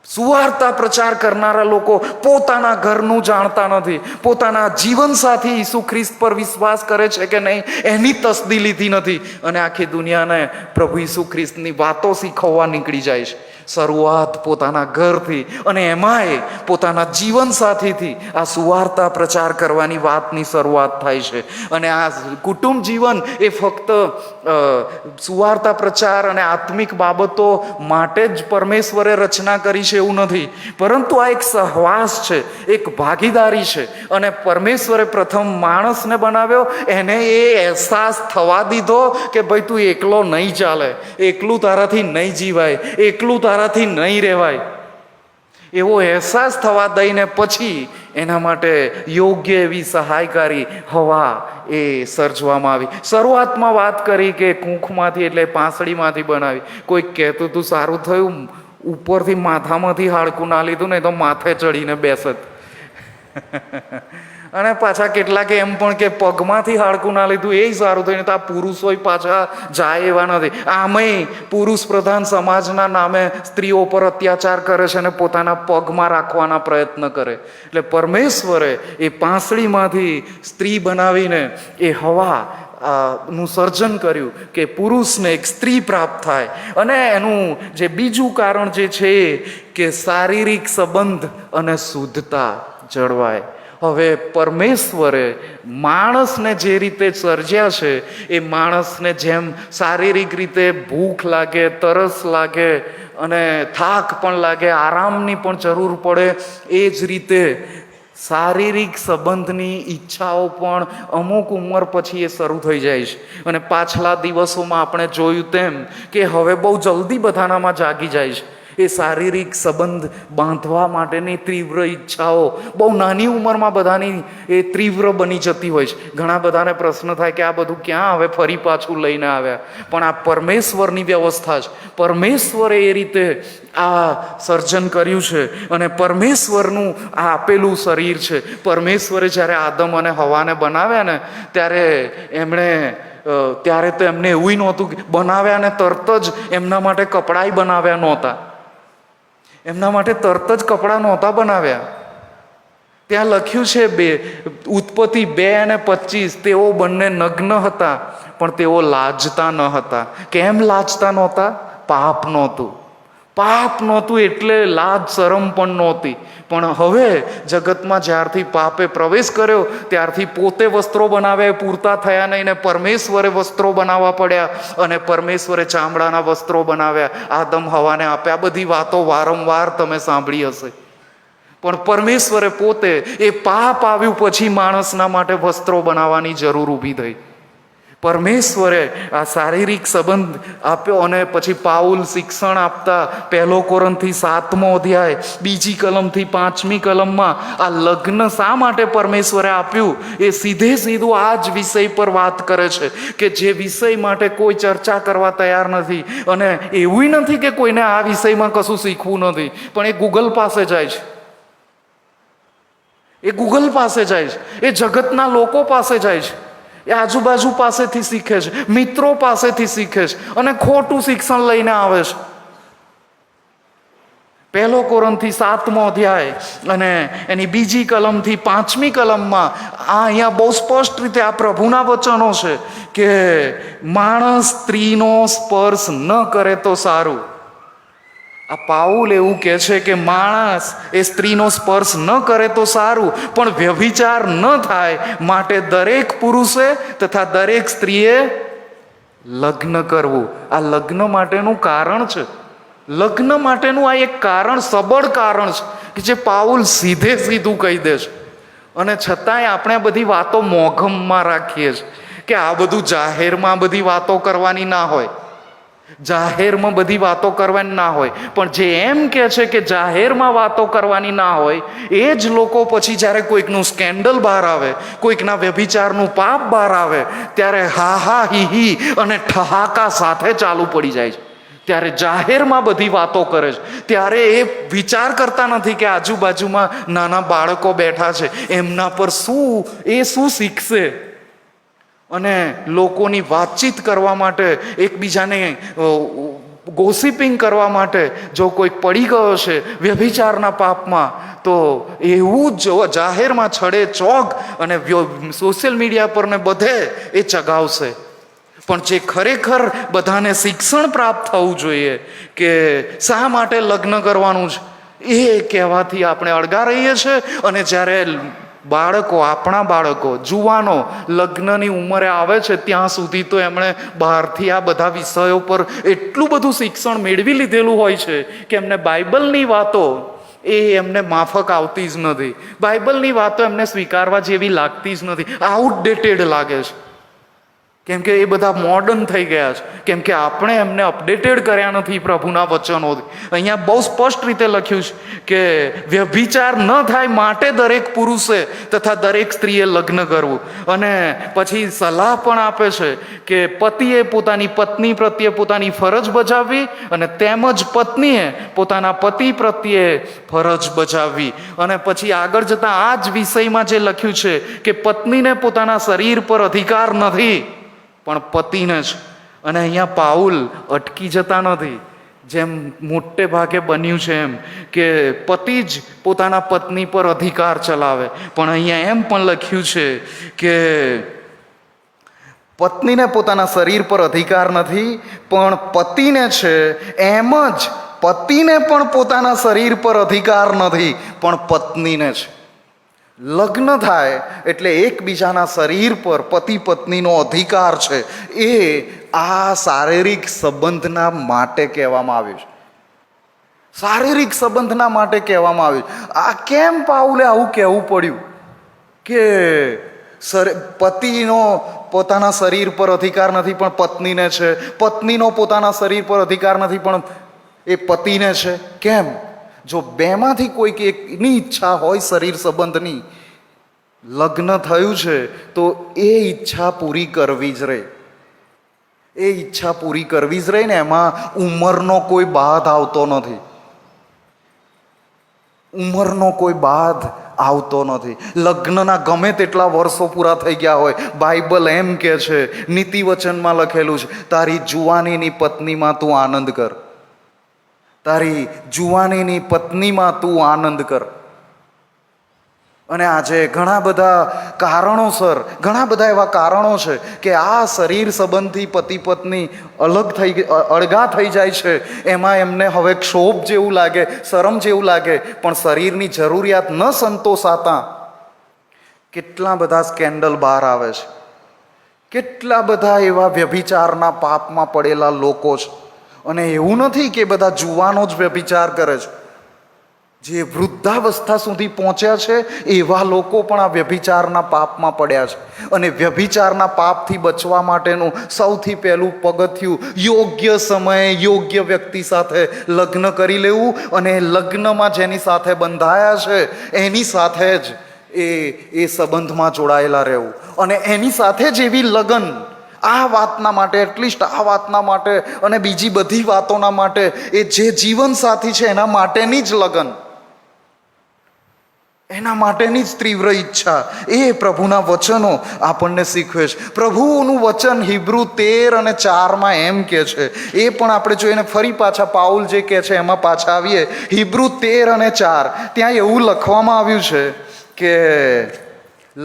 A: સુવાર્તા પ્રચાર કરનારા લોકો પોતાના ઘરનું જાણતા નથી, પોતાના જીવનસાથી ઈસુ ખ્રિસ્ત પર વિશ્વાસ કરે છે કે નહીં એની તસદી લીધી નથી અને આખી દુનિયાને પ્રભુ ઈસુ ખ્રિસ્તની વાતો શીખવવા નીકળી જાય છે. શરૂઆત પોતાના ઘરથી અને એમાંય પોતાના જીવનસાથીથી આ સુવાર્તા પ્રચાર કરવાની વાતની શરૂઆત થાય છે. અને આ કુટુંબ જીવન એ ફક્ત સુવાર્તા પ્રચાર અને આત્મિક બાબતો માટે જ પરમેશ્વરે રચના કરી છે એવું નથી, પરંતુ આ એક સહવાસ છે, એક ભાગીદારી છે. અને પરમેશ્વરે પ્રથમ માણસને બનાવ્યો, એને એ અહેસાસ થવા દીધો કે ભાઈ તું એકલો નહીં ચાલે, એકલું તારાથી નહીં જીવાય, એકલું તારાથી નહીં રહેવાય. એવો અહેસાસ થવા દઈને પછી એના માટે યોગ્ય એવી સહાયકારી હવા એ સર્જવામાં આવી. શરૂઆતમાં વાત કરી કે કૂંખમાંથી એટલે પાંસળીમાંથી બનાવી. કોઈક કહેતું તું સારું થયું ઉપરથી માથામાંથી હાડકું ના લીધું ને તો માથે ચડીને બેસત. અને પાછા કેટલાકે એમ પણ કે પગમાંથી હાડકું ના લીધું એ સારું થયું, તો આ પુરુષો પાછા જાય એવા નથી. આમેય પુરુષ પ્રધાન સમાજના નામે સ્ત્રીઓ પર અત્યાચાર કરે છે અને પોતાના પગમાં રાખવાના પ્રયત્ન કરે. એટલે પરમેશ્વરે એ પાંસળીમાંથી સ્ત્રી બનાવીને એ હવા નું સર્જન કર્યું કે પુરુષને એક સ્ત્રી પ્રાપ્ત થાય. અને એનું જે બીજું કારણ જે છે કે શારીરિક સંબંધ અને શુદ્ધતા જળવાય. હવે પરમેશ્વરે માણસને જે રીતે સર્જ્યા છે એ માણસને જેમ શારીરિક રીતે ભૂખ લાગે, તરસ લાગે અને થાક પણ લાગે, આરામની પણ જરૂર પડે, એ જ રીતે શારીરિક સંબંધની ઈચ્છાઓ પણ અમુક ઉંમર પછી એ શરૂ થઈ જાય છે. અને પાછલા દિવસોમાં આપણે જોયું તેમ કે હવે બહુ જલ્દી બધાનામાં જાગી જાય છે એ શારીરિક સંબંધ બાંધવા માટેની તીવ્ર ઈચ્છાઓ બહુ નાની ઉંમરમાં બધાની એ તીવ્ર બની જતી હોય છે. ઘણા બધાને પ્રશ્ન થાય કે આ બધું ક્યાં હવે ફરી પાછું લઈને આવ્યા? પણ આ પરમેશ્વરની વ્યવસ્થા છે. પરમેશ્વરે એ રીતે આ સર્જન કર્યું છે અને પરમેશ્વરનું આ આપેલું શરીર છે. પરમેશ્વરે જ્યારે આદમ અને હવાને બનાવ્યા ને ત્યારે તો એમને એવું નહોતું કે બનાવ્યા ને તરત જ એમના માટે કપડાં બનાવ્યા નહોતા. એમના માટે તરત જ કપડાં નહોતા બનાવ્યા. ત્યાં લખ્યું છે ઉત્પત્તિ 2:25 તેઓ બંને નગ્ન હતા પણ તેઓ લાજતા ન હતા. કેમ લાજતા નહોતા? પાપ નહોતું. પાપ નહોતું એટલે લાજ શરમ પણ નહોતી. પણ હવે જગતમાં જ્યારથી પાપે પ્રવેશ કર્યો ત્યારથી પોતે વસ્ત્રો બનાવ્યા પૂરતા થયા નહીં ને પરમેશ્વરે વસ્ત્રો બનાવવા પડ્યા અને પરમેશ્વરે ચામડાના વસ્ત્રો બનાવ્યા, આદમ હવાને આપ્યા. આ બધી વાતો વારંવાર તમે સાંભળી હશે. પણ પરમેશ્વરે પોતે એ પાપ આવ્યું પછી માણસના માટે વસ્ત્રો બનાવવાની જરૂર ઊભી થઈ. પરમેશ્વરે આ શારીરિક સંબંધ આપ્યો અને પછી પાઉલ શિક્ષણ આપતા 1 કોરિન્થી 7મો અધ્યાય 2જી કલમથી 5મી કલમમાં આ લગ્ન શા માટે પરમેશ્વરે આપ્યું એ સીધું આ જ વિષય પર વાત કરે છે કે જે વિષય માટે કોઈ ચર્ચા કરવા તૈયાર નથી. અને એવું નથી કે કોઈને આ વિષયમાં કશું શીખવું નથી, પણ એ ગૂગલ પાસે જાય છે, એ ગૂગલ પાસે જાય છે, એ જગતના લોકો પાસે જાય છે, એ આજુબાજુ પાસેથી શીખે છે, મિત્રો પાસેથી શીખે છે અને ખોટું શિક્ષણ લઈને આવે છે. 1 કોરિન્થી 7મો અધ્યાય અને એની 2જી કલમથી 5મી કલમમાં અહીંયા બહુ સ્પષ્ટ રીતે આ પ્રભુના વચનો છે કે માણસ સ્ત્રીનો સ્પર્શ ન કરે તો સારું. આ પાઉલ એવું કહે છે કે માણસ એ સ્ત્રીનો સ્પર્શ ન કરે તો સારું, પણ વ્યભિચાર ન થાય માટે દરેક પુરુષે તથા દરેક સ્ત્રીએ લગ્ન કરવું. આ લગ્ન માટેનું કારણ છે, લગ્ન માટેનું આ એક કારણ, સબળ કારણ છે કે જે પાઉલ સીધું કહી દે છે. અને છતાંય આપણે આ બધી વાતો મોઘમમાં રાખીએ છીએ કે આ બધું જાહેરમાં બધી વાતો કરવાની ના હોય, જાહેરમાં બધી વાતો કરવાની ના હોય. પણ જે એમ કહે છે કે જાહેરમાં વાતો કરવાની ના હોય એ જ લોકો પછી જ્યારે કોઈકનું સ્કેન્ડલ બહાર આવે, કોઈકના વ્યભિચારનું પાપ બહાર આવે ત્યારે હા હા હી હી અને ઠહાકા સાથે ચાલુ પડી જાય છે. ત્યારે જાહેરમાં બધી વાતો કરે છે, ત્યારે એ વિચાર કરતા નથી કે આજુબાજુમાં નાના બાળકો બેઠા છે, એમના પર શું શીખશે. અને લોકોની વાતચીત કરવા માટે, એકબીજાને ગોસિપિંગ કરવા માટે જો કોઈ પડી ગયો છે વ્યભિચારના પાપમાં, તો એવું જ જાહેરમાં છડે ચોક અને સોશિયલ મીડિયા પર ને બધે એ ચગાવશે. પણ જે ખરેખર બધાને શિક્ષણ પ્રાપ્ત થવું જોઈએ કે શા માટે લગ્ન કરવાનું છે, એ કહેવાથી આપણે અળગા રહીએ છીએ. અને જ્યારે બાળકો, આપણા બાળકો, જુવાનો લગ્નની ઉંમરે આવે છે ત્યાં સુધી તો એમણે બહારથી આ બધા વિષયો પર એટલું બધું શિક્ષણ મેળવી લીધેલું હોય છે કે એમને બાઇબલની વાતો એ એમને માફક આવતી જ નથી, બાઇબલની વાતો એમને સ્વીકારવા જેવી લાગતી જ નથી, આઉટડેટેડ લાગે છે. કેમ કે એ બધા મોડર્ન થઈ ગયા છે, કેમ કે આપણે એમને અપડેટેડ કર્યા નથી પ્રભુના વચનોથી. અહીંયા બહુ સ્પષ્ટ રીતે લખ્યું છે કે વ્યભિચાર ન થાય માટે દરેક પુરુષે તથા દરેક સ્ત્રીએ લગ્ન કરવું. અને પછી સલાહ પણ આપે છે કે પતિએ પોતાની પત્ની પ્રત્યે પોતાની ફરજ બજાવવી અને તેમજ પત્નીએ પોતાના પતિ પ્રત્યે ફરજ બજાવવી. અને પછી આગળ જતાં આ જ વિષયમાં જે લખ્યું છે કે પત્નીને પોતાના શરીર પર અધિકાર નથી પણ પતિને જ. અને અહીંયા પાઉલ અટકી જતા નથી જેમ મોટે ભાગે બન્યું છે એમ કે પતિ જ પોતાના પત્ની પર અધિકાર ચલાવે, પણ અહીંયા એમ પણ લખ્યું છે કે પત્નીને પોતાના શરીર પર અધિકાર નથી પણ પતિને છે. એમ જ પતિને પણ પોતાના શરીર પર અધિકાર નથી પણ પત્નીને છે. લગ્ન થાય એટલે એકબીજાના શરીર પર પતિ પત્નીનો અધિકાર છે. એ આ શારીરિક સંબંધના માટે કહેવામાં આવ્યું છે, શારીરિક સંબંધના માટે કહેવામાં આવ્યું છે. આ કેમ પાઉલે આવું કહેવું પડ્યું કે પતિનો પોતાના શરીર પર અધિકાર નથી પણ પત્નીને છે, પત્નીનો પોતાના શરીર પર અધિકાર નથી પણ એ પતિને છે? કેમ? જો બેમાંથી કોઈક એકની ઈચ્છા હોય શરીર સંબંધની, લગ્ન થયું છે તો એ ઈચ્છા પૂરી કરવી જ રહે, એ ઈચ્છા પૂરી કરવી જ રહે ને. એમાં ઉંમરનો કોઈ બાદ આવતો નથી, ઉંમરનો કોઈ બાદ આવતો નથી. લગ્નના ગમે તેટલા વર્ષો પૂરા થઈ ગયા હોય, બાઇબલ એમ કે છે, નીતિ વચનમાં લખેલું છે, તારી જુવાનીની પત્નીમાં તું આનંદ કર, તારી જુવાનીની પત્નીમાં તું આનંદ કર. અને આજે ઘણા બધા કારણોસર, ઘણા બધા એવા કારણો છે કે આ શરીર સંબંધથી પતિ પત્ની અળગા થઈ જાય છે. એમાં એમને હવે ક્ષોભ જેવું લાગે, શરમ જેવું લાગે, પણ શરીરની જરૂરિયાત ન સંતોષાતા કેટલા બધા સ્કેન્ડલ બહાર આવે છે, કેટલા બધા એવા વ્યભિચારના પાપમાં પડેલા લોકો છે. અને એવું નથી કે બધા જુવાનો જ વ્યભિચાર કરે છે, જે વૃદ્ધાવસ્થા સુધી પહોંચ્યા છે એવા લોકો પણ આ વ્યભિચારના પાપમાં પડ્યા છે. અને વ્યભિચારના પાપથી બચવા માટેનું સૌથી પહેલું પગથિયું યોગ્ય સમયે યોગ્ય વ્યક્તિ સાથે લગ્ન કરી લેવું, અને લગ્નમાં જેની સાથે બંધાયા છે એની સાથે જ એ સંબંધમાં જોડાયેલા રહેવું, અને એની સાથે જ એવી લગ્ન આ વાતના માટે, એટલીસ્ટ આ વાતના માટે અને બીજી બધી વાતોના માટે, એ જે જીવનસાથી છે એના માટેની જ લગ્ન, એના માટેની જ તીવ્ર ઈચ્છા, એ પ્રભુના વચનો આપણને શીખવે છે. પ્રભુનું વચન હિબ્રુ 13 અને 4 એમ કે છે, એ પણ આપણે જોઈને ફરી પાછા પાઉલ જે કહે છે એમાં પાછા આવીએ. હિબ્રુ 13 અને 4 ત્યાં એવું લખવામાં આવ્યું છે કે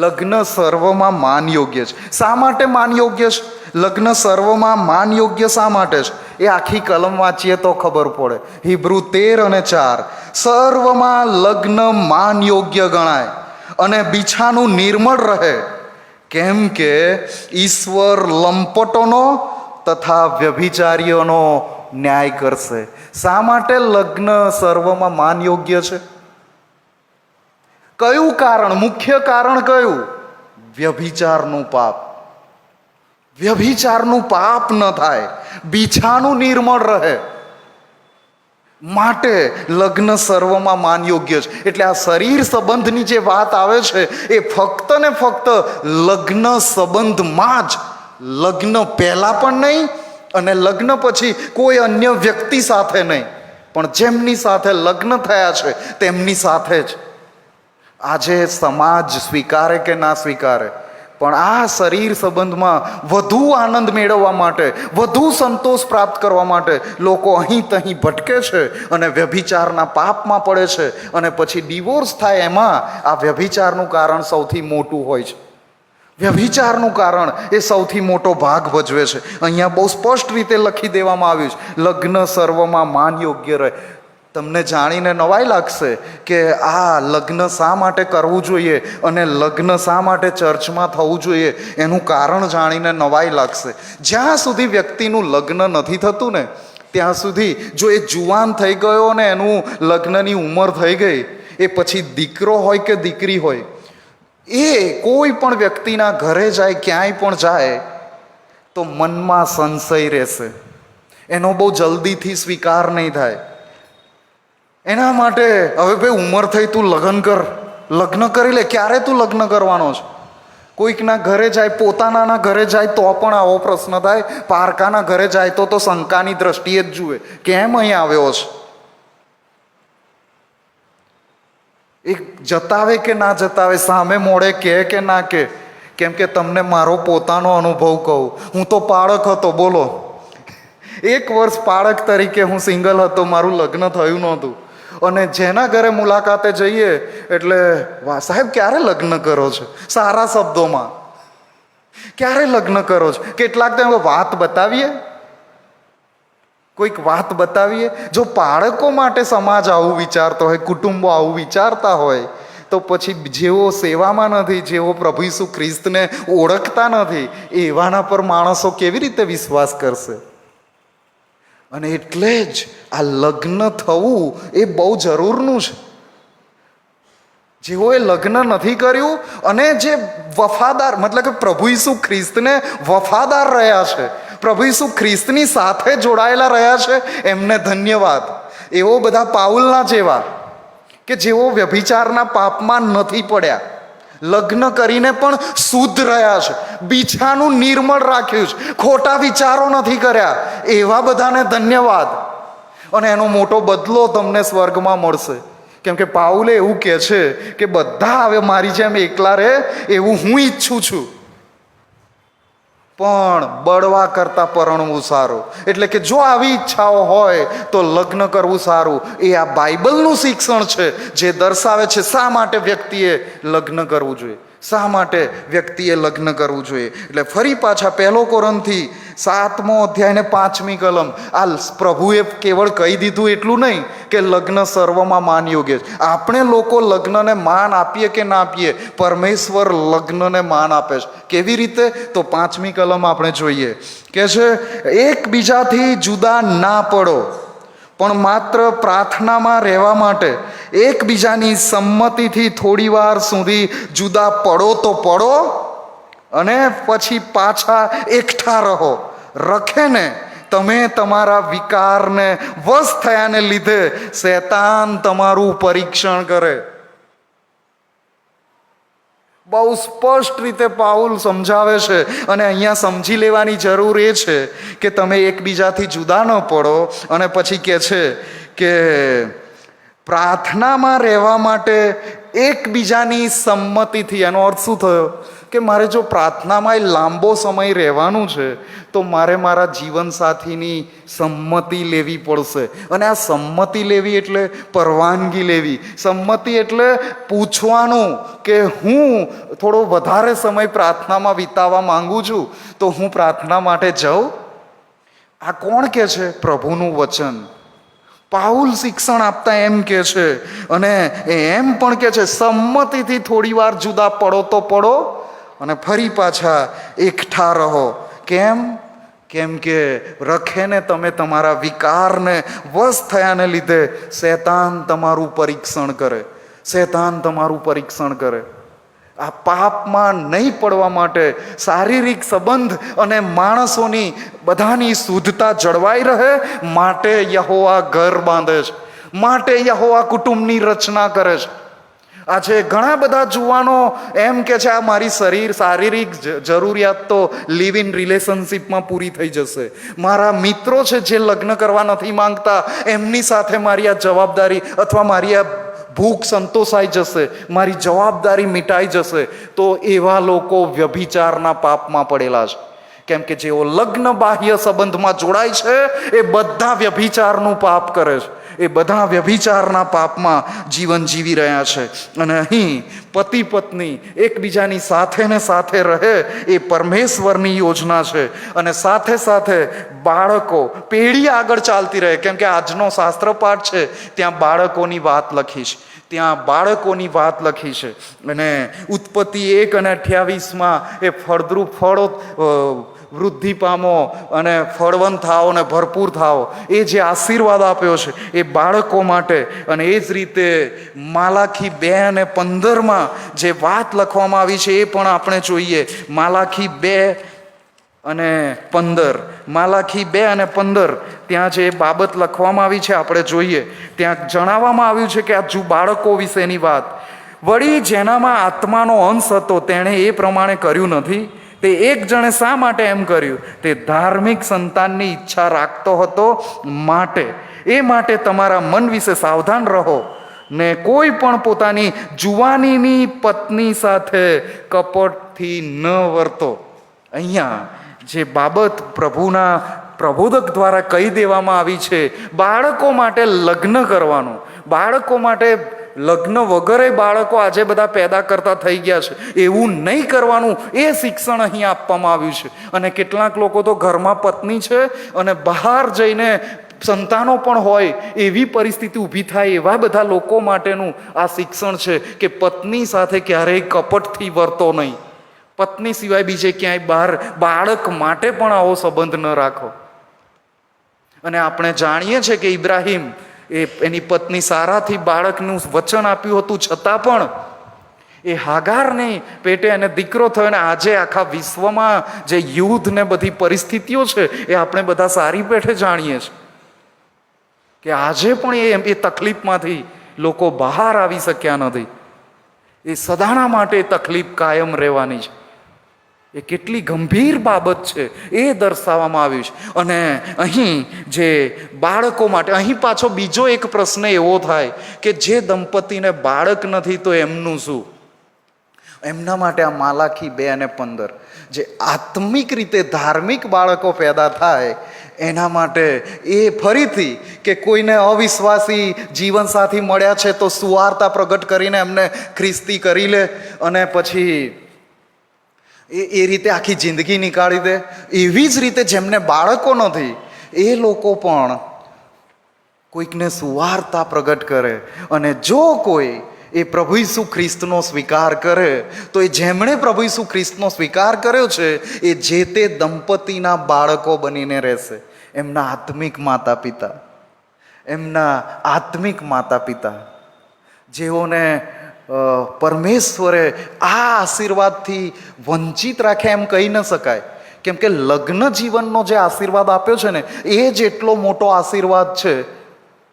A: લગ્ન સર્વમાં માન યોગ્ય છે. શા માટે માન યોગ્ય છે? લગ્ન સર્વમાં માન યોગ્ય શા માટે છે? એ આખી કલમ વાંચીએ તો ખબર પડે. હિબ્રુ 13 અને 4, સર્વમાં લગ્ન માન યોગ્ય ગણાય અને બીછાનું નિર્મળ રહે, કેમ કે ઈશ્વર લંપટોનો તથા વ્યભિચારીઓનો ન્યાય કરશે. શા માટે લગ્ન સર્વમાં માન યોગ્ય છે? કયું કારણ? મુખ્ય કારણ કયું? વ્યભિચારનું પાપ. વ્યભિચારનું પાપ ન થાય, બીછાનું નિર્મળ રહે, માટે લગ્ન સર્વમાં માન યોગ્ય છે. એટલે આ શરીર સંબંધની જે વાત આવે છે એ ફક્ત ને ફક્ત લગ્ન સંબંધમાં જ, લગ્ન પહેલા પણ નહીં અને લગ્ન પછી કોઈ અન્ય વ્યક્તિ સાથે નહીં, પણ જેમની સાથે લગ્ન થયા છે તેમની સાથે જ. આજે સમાજ સ્વીકારે કે ના સ્વીકારે, પણ આ શરીર સંબંધમાં વધુ આનંદ મેળવવા માટે, વધુ સંતોષ પ્રાપ્ત કરવા માટે લોકો અહીં તહીં ભટકે છે અને વ્યભિચારના પાપમાં પડે છે, અને પછી ડિવોર્સ થાય એમાં આ વ્યભિચારનું કારણ સૌથી મોટું હોય છે. વ્યભિચારનું કારણ એ સૌથી મોટો ભાગ ભજવે છે. અહીંયા બહુ સ્પષ્ટ રીતે લખી દેવામાં આવ્યું છે, લગ્ન સર્વમાં માન યોગ્ય રહે. તમને જાણીને નવાઈ લાગશે કે આ લગ્ન શા માટે કરવું જોઈએ અને લગ્ન શા માટે ચર્ચમાં થવું જોઈએ, એનું કારણ જાણીને નવાઈ લાગશે. જ્યાં સુધી વ્યક્તિનું લગ્ન નથી થતું ને ત્યાં સુધી, જો એ જુવાન થઈ ગયો ને એનું લગ્નની ઉંમર થઈ ગઈ, એ પછી દીકરો હોય કે દીકરી હોય, એ કોઈ પણ વ્યક્તિના ઘરે જાય, ક્યાંય પણ જાય તો મનમાં સંશય રહેશે, એનો બહુ જલ્દીથી સ્વીકાર નહીં થાય. એના માટે હવે ભાઈ ઉંમર થઈ, તું લગ્ન કરી લે. ક્યારે તું લગ્ન કરવાનો છે? કોઈકના ઘરે જાય, પોતાના ઘરે જાય તો પણ આવો પ્રશ્ન થાય, પારકાના ઘરે જાય તો શંકાની દ્રષ્ટિએ જ જુએ, કેમ અહીં આવ્યો છે? એ જતાવે કે ના જતાવે, સામે મોડે કે ના કે? કેમ કે તમને મારો પોતાનો અનુભવ કહું, હું તો પાળક હતો, બોલો 1 વર્ષ પાળક તરીકે હું સિંગલ હતો, મારું લગ્ન થયું નહોતું, અને જેના ઘરે મુલાકાતે જઈએ એટલે વાહ સાહેબ ક્યારે લગ્ન કરો છો, સારા શબ્દોમાં ક્યારે લગ્ન કરો છો. કેટલાક તો વાત બતાવીએ, કોઈક વાત બતાવીએ. જો બાળકો માટે સમાજ આવું વિચારતો હોય, કુટુંબો આવું વિચારતા હોય, તો પછી જેઓ સેવામાં નથી, જેઓ પ્રભુ ઈસુ ખ્રિસ્તને ઓળખતા નથી, એવાના પર માણસો કેવી રીતે વિશ્વાસ કરશે? અને એટલે જ આ લગ્ન થવું એ બહુ જરૂરનું છે. જેઓએ લગ્ન નથી કર્યું અને જે વફાદાર, મતલબ કે પ્રભુ ઈસુ ખ્રિસ્તને વફાદાર રહ્યા છે, પ્રભુ ઈસુ ખ્રિસ્તની સાથે જોડાયેલા રહ્યા છે, એમને ધન્યવાદ. એવો બધા પાઉલના જેવા કે જેઓ વ્યભિચારના પાપમાં નથી પડ્યા, લગ્ન કરીને પણ શુદ્ધ રહ્યા છે, બીછાનું નિર્મળ રાખ્યું છે, ખોટા વિચારો નથી કર્યા, એવા બધાને ધન્યવાદ. અને એનો મોટો બદલો તમને સ્વર્ગમાં મળશે. કેમ કે પાઉલે એવું કહે છે કે બધા હવે મારી જેમ એકલા રહે એવું હું ઈચ્છું છું, પણ બળવા કરતાં પરણવું સારું. એટલે કે જો આવી ઈચ્છાઓ હોય તો લગ્ન કરવું સારું. એ આ બાઇબલનું શિક્ષણ છે જે દર્શાવે છે શા માટે વ્યક્તિએ લગ્ન કરવું જોઈએ, શા માટે વ્યક્તિએ લગ્ન કરવું જોઈએ. એટલે ફરી પાછા 1 કોરિન્થી 7મો અધ્યાય ને 5મી કલમ, આ પ્રભુએ કેવળ કહી દીધું એટલું નહીં કે લગ્ન સર્વમાં માન યોગ્ય છે. આપણે લોકો લગ્નને માન આપીએ કે ના આપીએ, પરમેશ્વર લગ્નને માન આપે છે. કેવી રીતે? તો 5મી કલમ આપણે જોઈએ કે છે, એકબીજાથી જુદા ના પડો, પણ માત્ર પ્રાર્થનામાં રહેવા માટે એકબીજાની સંમતિથી થોડી વાર સુધી જુદા પડો તો પડો અને પછી પાછા એકઠા રહો. રખે ને તમે તમારા વિકારને વશ થયાને લીધે શૈતાન તમારું પરીક્ષણ કરે. બહુ સ્પષ્ટ રીતે પાઉલ સમજાવે છે અને અહીંયા સમજી લેવાની જરૂર એ છે કે તમે એકબીજાથી જુદા ન પડો. અને પછી કહે છે કે પ્રાર્થનામાં રહેવા માટે એકબીજાની સંમતિથી. એનો અર્થ શું થયો કે મારે જો પ્રાર્થનામાં લાંબો સમય રહેવાનું છે તો મારે મારા જીવનસાથીની સંમતિ લેવી પડશે. અને આ સંમતિ લેવી એટલે પરવાનગી લેવી. સંમતિ એટલે પૂછવાનું કે હું થોડો વધારે સમય પ્રાર્થનામાં વિતાવવા માંગુ છું, તો હું પ્રાર્થના માટે જાઉં. આ કોણ કહે છે? પ્રભુનું વચન. પાઉલ શિક્ષણ આપતા એમ કે છે અને એમ પણ કે છે સંમતિથી થોડી વાર જુદા પડો તો પડો અને ફરી પાછા એકઠા રહો. કેમ કે રખે ને તમે તમારા વિકારને વશ થયાને લીધે શૈતાન તમારું પરીક્ષણ કરે. શૈતાન તમારું પરીક્ષણ કરે. આ પાપમાં નહીં પડવા માટે શારીરિક સંબંધ અને માણસોની બધાની શુદ્ધતા જળવાઈ રહે માટે યહોવા ઘર બાંધે છે, માટે યહોવા કુટુંબની રચના કરે છે. આજે ઘણા બધા જુવાનો એમ કે છે આ મારી શારીરિક જરૂરિયાત તો લિવ ઇન રિલેશનશીપમાં પૂરી થઈ જશે. મારા મિત્રો છે જે લગ્ન કરવા નથી માંગતા, એમની સાથે મારી આ જવાબદારી અથવા મારી આ ભૂખ સંતોષાઈ જશે, મારી જવાબદારી મિટાઈ જશે. તો એવા લોકો વ્યભિચારના પાપમાં પડેલા છે. કેમ કે જેઓ લગ્ન બાહ્ય સંબંધમાં જોડાય છે એ બધા વ્યભિચારનું પાપ કરે છે. એ બધા વ્યભિચારના પાપમાં જીવન જીવી રહ્યા છે. અને અહીં પતિ પત્ની એકબીજાની સાથે ને સાથે રહે એ પરમેશ્વરની યોજના છે. અને સાથે સાથે બાળકો, પેઢી આગળ ચાલતી રહે. કેમ કે આજનો શાસ્ત્ર પાઠ છે ત્યાં બાળકોની વાત લખી છે. ત્યાં બાળકોની વાત લખી છે. અને ઉત્પત્તિ 1:28 એ ફળદ્રુપ ફળો વૃદ્ધિ પામો અને ફળવંત થાઓ અને ભરપૂર થાઓ, એ જે આશીર્વાદ આપ્યો છે એ બાળકો માટે. અને એ જ રીતે માલાખી 2:15 જે વાત લખવામાં આવી છે એ પણ આપણે જોઈએ. માલાખી 2:15 માલાખી 2:15 ત્યાં જે બાબત લખવામાં આવી છે આપણે જોઈએ. ત્યાં જણાવવામાં આવ્યું છે કે આ બાળકો વિશેની વાત. વળી જેનામાં આત્માનો અંશ હતો તેણે એ પ્રમાણે કર્યું નથી. તે એક જણે શા માટે એમ કર્યું? તે ધાર્મિક સંતાનની ઈચ્છા રાખતો હતો માટે. એ માટે તમારા મન વિશે સાવધાન રહો ને કોઈ પણ પોતાની જુવાનીની પત્ની સાથે કપટથી ન વર્તો. અહીંયા જે બાબત પ્રભુના પ્રબોધક દ્વારા કહી દેવામાં આવી છે, બાળકો માટે લગ્ન કરવાનું. બાળકો માટે લગ્ન વગરે બાળકો આજે બધા પેદા કરતા થઈ ગયા છે, એવું નહીં કરવાનું. એ શિક્ષણ અહીં આપવામાં આવ્યું છે. અને કેટલાક લોકો તો ઘરમાં પત્ની છે અને બહાર જઈને સંતાનો પણ હોય એવી પરિસ્થિતિ ઊભી થાય એવા બધા લોકો માટેનું આ શિક્ષણ છે કે પત્ની સાથે ક્યારેય કપટથી વર્તો નહીં. પત્ની સિવાય બીજે ક્યાંય બહાર બાળક માટે પણ આવો સંબંધ ન રાખો. અને આપણે જાણીએ છીએ કે ઇબ્રાહિમ એની પત્ની સારાથી બાળકનું વચન આપ્યું હતું, છતાં પણ એ હાગારને પેટે એને દીકરો થયો. અને આજે આખા વિશ્વમાં જે યુદ્ધ ને બધી પરિસ્થિતિઓ છે એ આપણે બધા સારી પેઠે જાણીએ છીએ કે આજે પણ એ તકલીફમાંથી લોકો બહાર આવી શક્યા નથી. એ સદાના માટે તકલીફ કાયમ રહેવાની છે. એ કેટલી ગંભીર બાબત છે એ દર્શાવવામાં આવ્યું છે. અને અહીં જે બાળકો માટે અહીં પાછો બીજો એક પ્રશ્ન એવો થાય કે જે દંપતીને બાળક નથી તો એમનું શું? એમના માટે આ માલાખી 2:15 જે આત્મિક રીતે ધાર્મિક બાળકો પેદા થાય એના માટે એ ફરીથી કે કોઈને અવિશ્વાસી જીવનસાથી મળ્યા છે તો સુવાર્તા પ્રગટ કરીને એમને ખ્રિસ્તી કરી લે અને પછી એ રીતે આખી જિંદગી નીકાળી દે. એવી જ રીતે જેમને બાળકો નથી એ લોકો પણ કોઈકને સુવાર્તા પ્રગટ કરે. અને જો કોઈ એ પ્રભુ ઈસુ ખ્રિસ્તનો સ્વીકાર કરે તો એ જેમણે પ્રભુ ઈસુ ખ્રિસ્તનો સ્વીકાર કર્યો છે એ જે તે દંપતીના બાળકો બનીને રહેશે. એમના આત્મિક માતા પિતા. જેઓને પરમેશ્વરે આ આશીર્વાદથી વંચિત રાખે એમ કહી ન શકાય. કેમ કે લગ્ન જીવનનો જે આશીર્વાદ આપ્યો છે ને એ જ એટલો મોટો આશીર્વાદ છે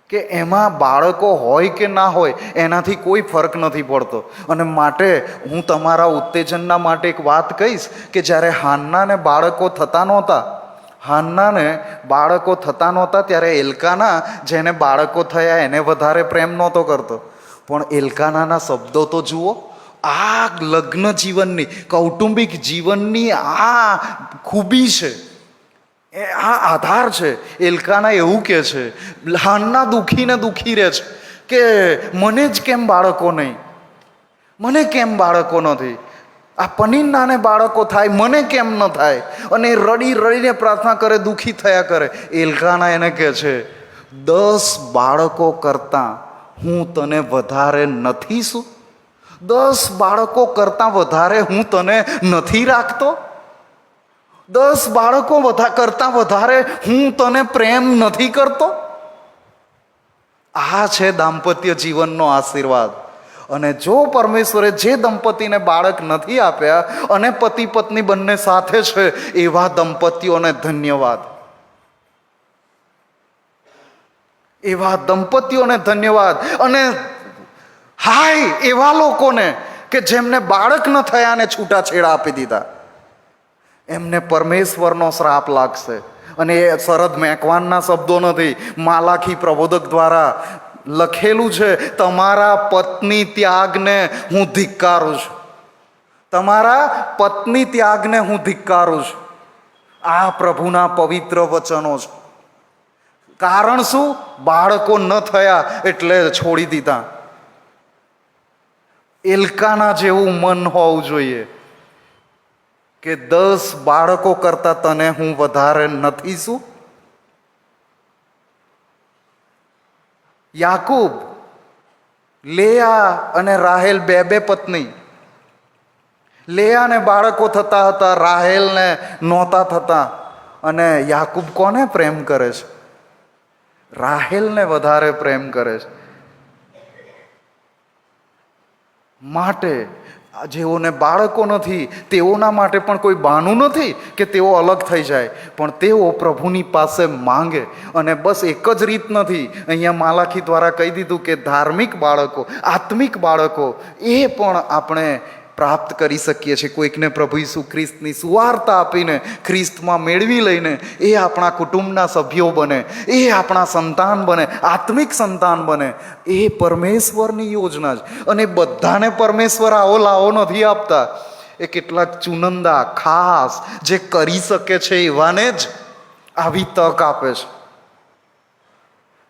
A: કે એમાં બાળકો હોય કે ના હોય એનાથી કોઈ ફરક નથી પડતો. અને માટે હું તમારા ઉત્તેજનના માટે એક વાત કહીશ કે જ્યારે હાન્નાને બાળકો થતા નહોતા ત્યારે એલ્કાના જેને બાળકો થયા એને વધારે પ્રેમ નહોતો કરતો. પણ એલ્કાનાના શબ્દો તો જુઓ. આ લગ્ન જીવનની, કૌટુંબિક જીવનની આ ખૂબી છે, આ આધાર છે. એલ્કાના એવું કહે છે, હાન્ના દુખીને દુખી રહે છે કે મને જ કેમ બાળકો નહીં, મને કેમ બાળકો નથી, આ પનિન્નાને બાળકો થાય મને કેમ ન થાય. અને રડી રડીને પ્રાર્થના કરે, દુખી થયા કરે. એલ્કાના એને કહે છે 10 બાળકો કરતાં હું તને વધારે નથી શું? 10 બાળકો કરતાં વધારે હું તને નથી રાખતો? 10 બાળકો કરતાં વધારે હું તને પ્રેમ નથી કરતો? આ છે દાંપત્ય જીવનનો આશીર્વાદ. અને જો પરમેશ્વરે જે દંપતીને બાળક નથી આપ્યા અને પતિ પત્ની બંને સાથે છે એવા દંપતીઓને ધન્યવાદ, એવા દંપતીઓને ધન્યવાદ. અને હાય એવા લોકોને કે જેમને બાળક ન થયા અને છૂટાછેડા આપી દીધા, એમને પરમેશ્વરનો શ્રાપ લાગશે. અને એ શરદ મેકવાનના શબ્દો નથી, માલાખી પ્રબોધક દ્વારા લખેલું છે. તમારા પત્ની ત્યાગને હું ધિક્કારું છું, તમારા પત્ની ત્યાગને હું ધિક્કારું છું. આ પ્રભુના પવિત્ર વચનો છે. કારણ શું? બાળકો ન થયા એટલે છોડી દીધા. એલ્કાના જેવું મન હોવું જોઈએ કે 10 બાળકો કરતા તને હું વધારે નથી શું? યાકૂબ, લેયા અને રાહેલ બે પત્ની. લેયાને બાળકો થતા હતા, રાહેલને નહોતા થતા. અને યાકૂબ કોને પ્રેમ કરે છે? રાહેલને વધારે પ્રેમ કરે છે. માટે જેઓને બાળકો નથી તેઓના માટે પણ કોઈ બહાનું નથી કે તેઓ અલગ થઈ જાય, પણ તેઓ પ્રભુની પાસે માંગે. અને બસ એક જ રીત નથી, અહીંયા માલાખી દ્વારા કહી દીધું કે ધાર્મિક બાળકો, આત્મિક બાળકો એ પણ આપણે પ્રાપ્ત કરી શકીએ છીએ. કોઈકને પ્રભુ ઈસુ ખ્રિસ્તની સુવાર્તા આપીને, ખ્રિસ્તમાં મેળવી લઈને એ આપણા કુટુંબના સભ્યો બને, એ આપણા સંતાન બને, આત્મિક સંતાન બને. એ પરમેશ્વરની યોજના છે. અને બધાને પરમેશ્વર આવો લાવો નથી આપતા. એ કેટલાક ચુનંદા ખાસ જે કરી શકે છે એવાને જ આવી તક આપે છે.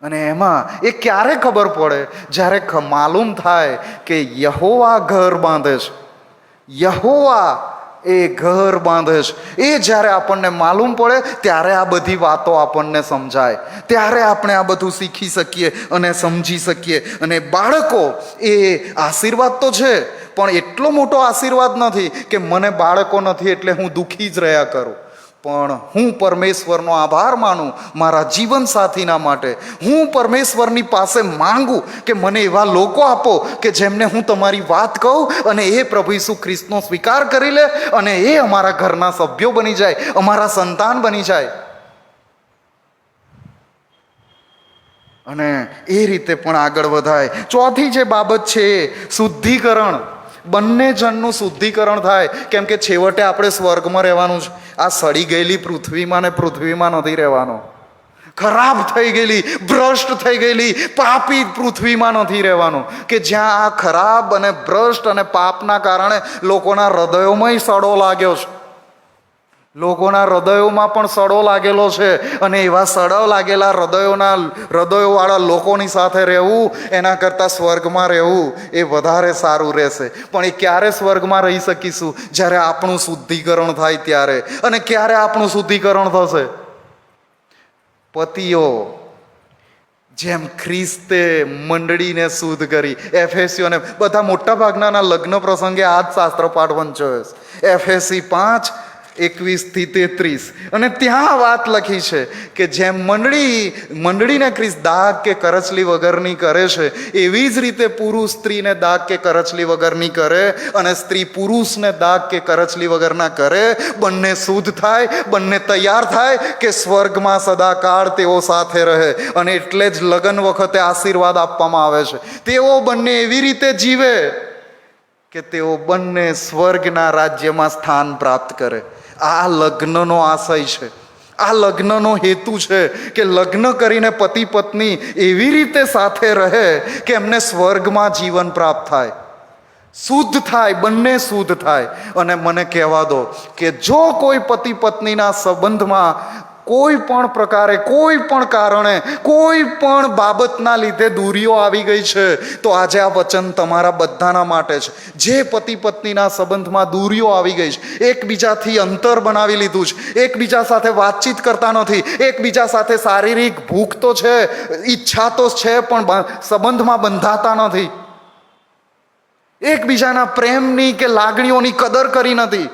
A: અને એમાં એ ક્યારે ખબર પડે? જ્યારે માલુમ થાય કે યહોવા ઘર બાંધે છે, યહોવા એ ઘર બાંધે છે. એ જ્યારે આપણને માલુમ પડે ત્યારે આ બધી વાતો આપણને સમજાય, ત્યારે આપણે આ બધું શીખી શકીએ અને સમજી શકીએ. અને બાળકો એ આશીર્વાદ તો છે, પણ એટલો મોટો આશીર્વાદ નથી કે મને બાળકો નથી એટલે હું દુઃખી જ રહ્યા કરું. પણ હું પરમેશ્વરનો આભાર માનું મારા જીવન સાથીના માટે. હું પરમેશ્વરની પાસે માંગુ કે મને એવા લોકો આપો કે જેમને હું તમારી વાત કહું અને એ પ્રભુ ઈસુ ખ્રિસ્તનો સ્વીકાર કરી લે અને એ અમારા ઘરના સભ્યો બની જાય, અમારા સંતાન બની જાય. અને એ રીતે પણ આગળ વધાય. ચોથી જે બાબત છે એ શુદ્ધિકરણ. બંને જણનું શુદ્ધિકરણ થાય. કેમ કે છેવટે આપણે સ્વર્ગમાં રહેવાનું છે. આ સડી ગયેલી પૃથ્વીમાં ને પૃથ્વીમાં નથી રહેવાનો. ખરાબ થઈ ગયેલી, ભ્રષ્ટ થઈ ગયેલી, પાપી પૃથ્વીમાં નથી રહેવાનું. કે જ્યાં આ ખરાબ અને ભ્રષ્ટ અને પાપના કારણે લોકોના હૃદયોમાં સડો લાગ્યો છે. લોકોના હૃદયોમાં પણ સડો લાગેલો છે. અને એવા સડો લાગેલા હૃદયોવાળા લોકોની સાથે રહેવું એના કરતાં સ્વર્ગમાં રહેવું એ વધારે સારું રહેશે. પણ એ ક્યારે સ્વર્ગમાં રહી શકીશું? જ્યારે આપણું શુદ્ધિકરણ થાય ત્યારે. અને ક્યારે આપણું શુદ્ધિકરણ થશે? પતિઓ જેમ ખ્રિસ્તે મંડળીને શુદ્ધ કરી. એફેસીઓને બધા મોટા ભાગના લગ્ન પ્રસંગે આ જ શાસ્ત્ર પાઠ વંચાયો છે. એફેસી 5 21-33, અને ત્યાં વાત લખી છે કે જેમ મંડળીને ખ્રિસ્ત દાગ કે કરચલી વગરની કરે છે, એવી જ રીતે પુરુષ સ્ત્રીને દાગ કે કરચલી વગરની કરે, અને સ્ત્રી પુરુષને દાગ કે કરચલી વગરના કરે. બંને શુદ્ધ થાય, બંને તૈયાર થાય કે સ્વર્ગમાં સદાકાળ તેઓ સાથે રહે. અને એટલે જ લગ્ન વખતે આશીર્વાદ આપવામાં આવે છે. તેઓ બંને એવી રીતે જીવે કે તેઓ બંને સ્વર્ગના રાજ્યમાં સ્થાન પ્રાપ્ત કરે. આ લગ્નનો આશય છે, આ લગ્નનો હેતુ છે કે લગ્ન કરીને પતિ પત્ની એવી રીતે સાથે રહે કે એમને સ્વર્ગમાં જીવન પ્રાપ્ત થાય, શુદ્ધ થાય, બંને શુદ્ધ થાય. અને મને કહેવા દો કે જો કોઈ પતિ પત્નીના સંબંધમાં કોઈ પણ પ્રકારે, કોઈ પણ કારણે, કોઈ પણ બાબતના લીધે દૂરીઓ આવી ગઈ છે, તો આજે આ વચન તમારા બધાના માટે છે. જે પતિ પત્નીના સંબંધમાં દૂરીઓ આવી ગઈ છે, એકબીજાથી અંતર બનાવી લીધું છે, એકબીજા સાથે વાતચીત કરતા નથી, એકબીજા સાથે શારીરિક ભૂખ તો છે, ઈચ્છા તો છે, પણ સંબંધમાં બંધાતા નથી, એકબીજાના પ્રેમની કે લાગણીઓની કદર કરી નથી,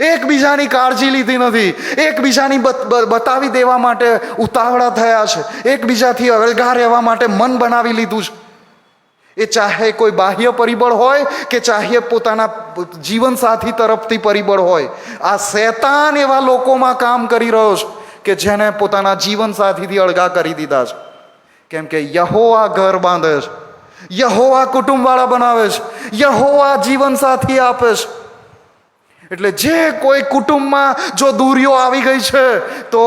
A: એકબીજાની કાળજી લીધી નથી, એકબીજાની બતાવી દેવા માટે ઉતાવળા થયા છે, એકબીજાથી અળગા રહેવા માટે મન બનાવી લીધું છે. એ ચાહે કોઈ બાહ્ય પરિબળ હોય કે ચાહે પોતાના જીવનસાથી તરફથી પરિબળ હોય, આ શૈતાન એવા લોકોમાં કામ કરી રહ્યો છે કે જેને પોતાના જીવનસાથીથી અળગા કરી દીધા છે. કેમ કે યહોવા ઘર બાંધે છે, યહોવા કુટુંબવાળા બનાવે છે, યહોવા જીવનસાથી આપે છે. એટલે જે કોઈ કુટુંબમાં જો દૂરીઓ આવી ગઈ છે, તો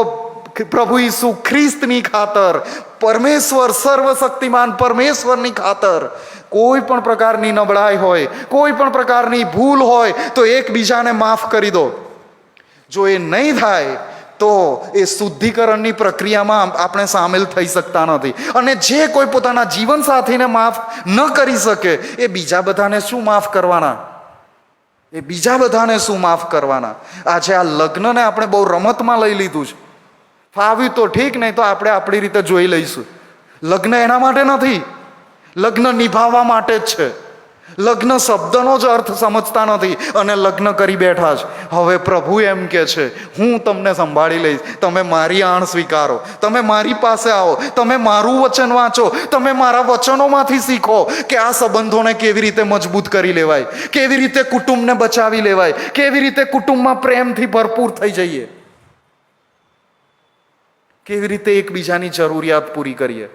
A: પ્રભુ ઈસુ ખ્રિસ્તની ખાતર, પરમેશ્વર સર્વશક્તિમાન પરમેશ્વરની ખાતર કોઈ પણ પ્રકારની નબળાઈ હોય, કોઈ પણ પ્રકારની ભૂલ હોય, તો એકબીજાને માફ કરી દો. જો એ નહીં થાય તો એ શુદ્ધિકરણની પ્રક્રિયામાં આપણે સામેલ થઈ શકતા નથી. અને જે કોઈ પોતાના જીવનસાથીને માફ ન કરી શકે, એ બીજા બધાને શું માફ કરવાના? એ બીજા બધાને શું માફ કરવાના? આજે આ લગ્નને આપણે બહુ રમતમાં લઈ લીધું છે. ફાવ્યું તો ઠીક, નહીં તો આપણે આપણી રીતે જોઈ લઈશું. લગ્ન એના માટે નથી, લગ્ન નિભાવવા માટે જ છે. લગ્ન શબ્દનો જ અર્થ સમજતા નથી અને લગ્ન કરી બેઠા છે. હવે પ્રભુ એમ કે છે, હું તમને સંભાળી લઈશ, તમે મારી આણ સ્વીકારો, તમે મારી પાસે આવો, તમે મારું વચન વાંચો, તમે મારા વચનોમાંથી શીખો કે આ સંબંધોને કેવી રીતે મજબૂત કરી લેવાય, કેવી રીતે કુટુંબને બચાવી લેવાય, કેવી રીતે કુટુંબમાં પ્રેમથી ભરપૂર થઈ જઈએ, કેવી રીતે એકબીજાની જરૂરિયાત પૂરી કરીએ.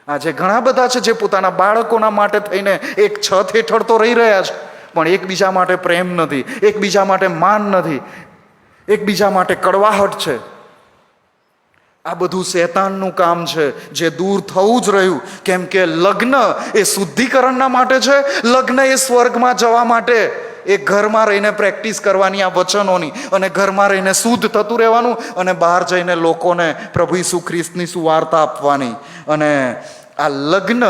A: આજે ઘણા બધા છે જે પોતાના બાળકોના માટે થઈને એક છત હેઠળ તો રહી રહ્યા છે, પણ એકબીજા માટે પ્રેમ નથી, એકબીજા માટે માન નથી, એકબીજા માટે કડવાહટ છે. આ બધું શૈતાનનું કામ છે જે દૂર થવું જ રહ્યું. કેમ કે લગ્ન એ શુદ્ધિકરણના માટે છે, લગ્ન એ સ્વર્ગમાં જવા માટે, એ ઘરમાં રહીને પ્રેક્ટિસ કરવાની આ વચનોની, અને ઘરમાં રહીને શુદ્ધ થતું રહેવાનું, અને બહાર જઈને લોકોને પ્રભુ ઈસુ ખ્રિસ્તની સુવાર્તા આપવાની. અને આ લગ્ન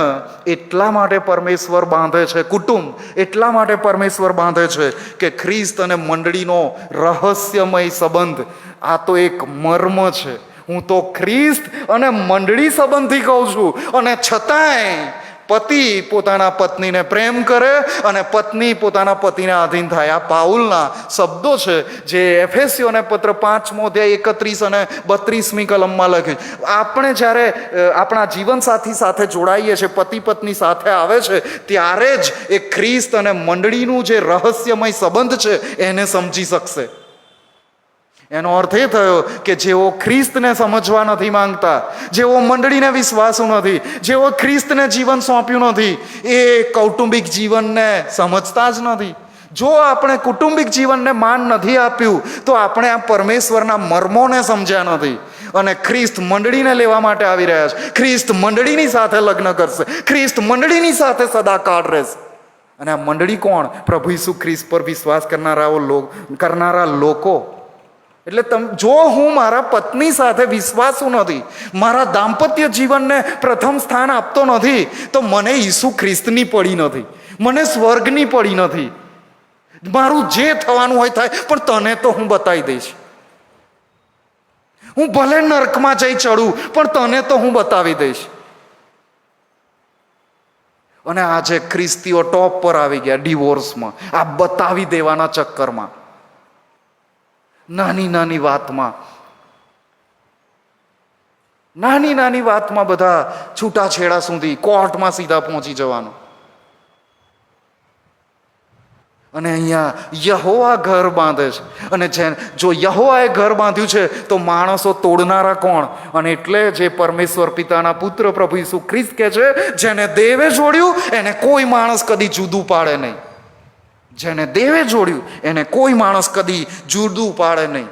A: એટલા માટે પરમેશ્વર બાંધે છે, કુટુંબ એટલા માટે પરમેશ્વર બાંધે છે કે ખ્રિસ્ત અને મંડળીનો રહસ્યમય સંબંધ, આ તો એક મર્મ છે. હું તો ખ્રિસ્ત અને મંડળી સંબંધી કહું છું, અને છતાંય પતિ પોતાના પત્નીને પ્રેમ કરે અને પત્ની પોતાના પતિને આધીન થાય. આ પાઉલના શબ્દો છે જે એફેસીઓને પત્ર 5મો અધ્યાય 31 અને 32મી કલમમાં લખ્યું. આપણે જ્યારે આપણા જીવનસાથી સાથે જોડાઈએ છીએ, પતિ પત્ની સાથે આવે છે, ત્યારે જ એ ખ્રિસ્ત અને મંડળીનું જે રહસ્યમય સંબંધ છે એને સમજી શકશે. એનો અર્થ એ થયો કે જેઓ ખ્રિસ્તને સમજવા નથી માંગતા, જેઓ મંડળીને વિશ્વાસુ નથી, જેઓ ખ્રિસ્તને જીવન સોંપ્યું નથી, એ કૌટુંબિક જીવનને સમજતા જ નથી. જો આપણે કુટુંબિક જીવનને માન નથી આપ્યું, તો આપણે આ પરમેશ્વરના મર્મોને સમજ્યા નથી. અને ખ્રિસ્ત મંડળીને લેવા માટે આવી રહ્યા છે. ખ્રિસ્ત મંડળીની સાથે લગ્ન કરશે, ખ્રિસ્ત મંડળીની સાથે સદાકાળ રહેશે. અને આ મંડળી કોણ? પ્રભુ ઈસુ ખ્રિસ્ત પર વિશ્વાસ કરનારા લોકો. એટલે જો હું મારા પત્ની સાથે વિશ્વાસુ નથી, મારા દાંપત્ય જીવનને પ્રથમ સ્થાન આપતો નથી, તો મને ઈસુ ખ્રિસ્તની પડી નથી, મને સ્વર્ગની પડી નથી. મારું જે થવાનું હોય થાય, પણ તને તો હું બતાવી દઈશ. હું ભલે નરકમાં જઈ ચડું, પણ તને તો હું બતાવી દઈશ. અને આજે ખ્રિસ્તીઓ ટોપ પર આવી ગયા ડિવોર્સમાં, આ બતાવી દેવાના ચક્કરમાં. નાની નાની વાતમાં બધા છૂટાછેડા સુધી કોર્ટમાં સીધા પહોંચી જવાનું. અને અહીંયા યહોવા ઘર બાંધે છે. અને જો યહોવાએ ઘર બાંધ્યું છે તો માણસો તોડનારા કોણ? અને એટલે જે પરમેશ્વર પિતાના પુત્ર પ્રભુ ઈસુ ખ્રિસ્ત કહે છે, જેને દેવે જોડ્યું એને કોઈ માણસ કદી જુદું પાડે નહીં. જેને દેવે જોડ્યું એને કોઈ માણસ કદી જુદું પાડે નહીં.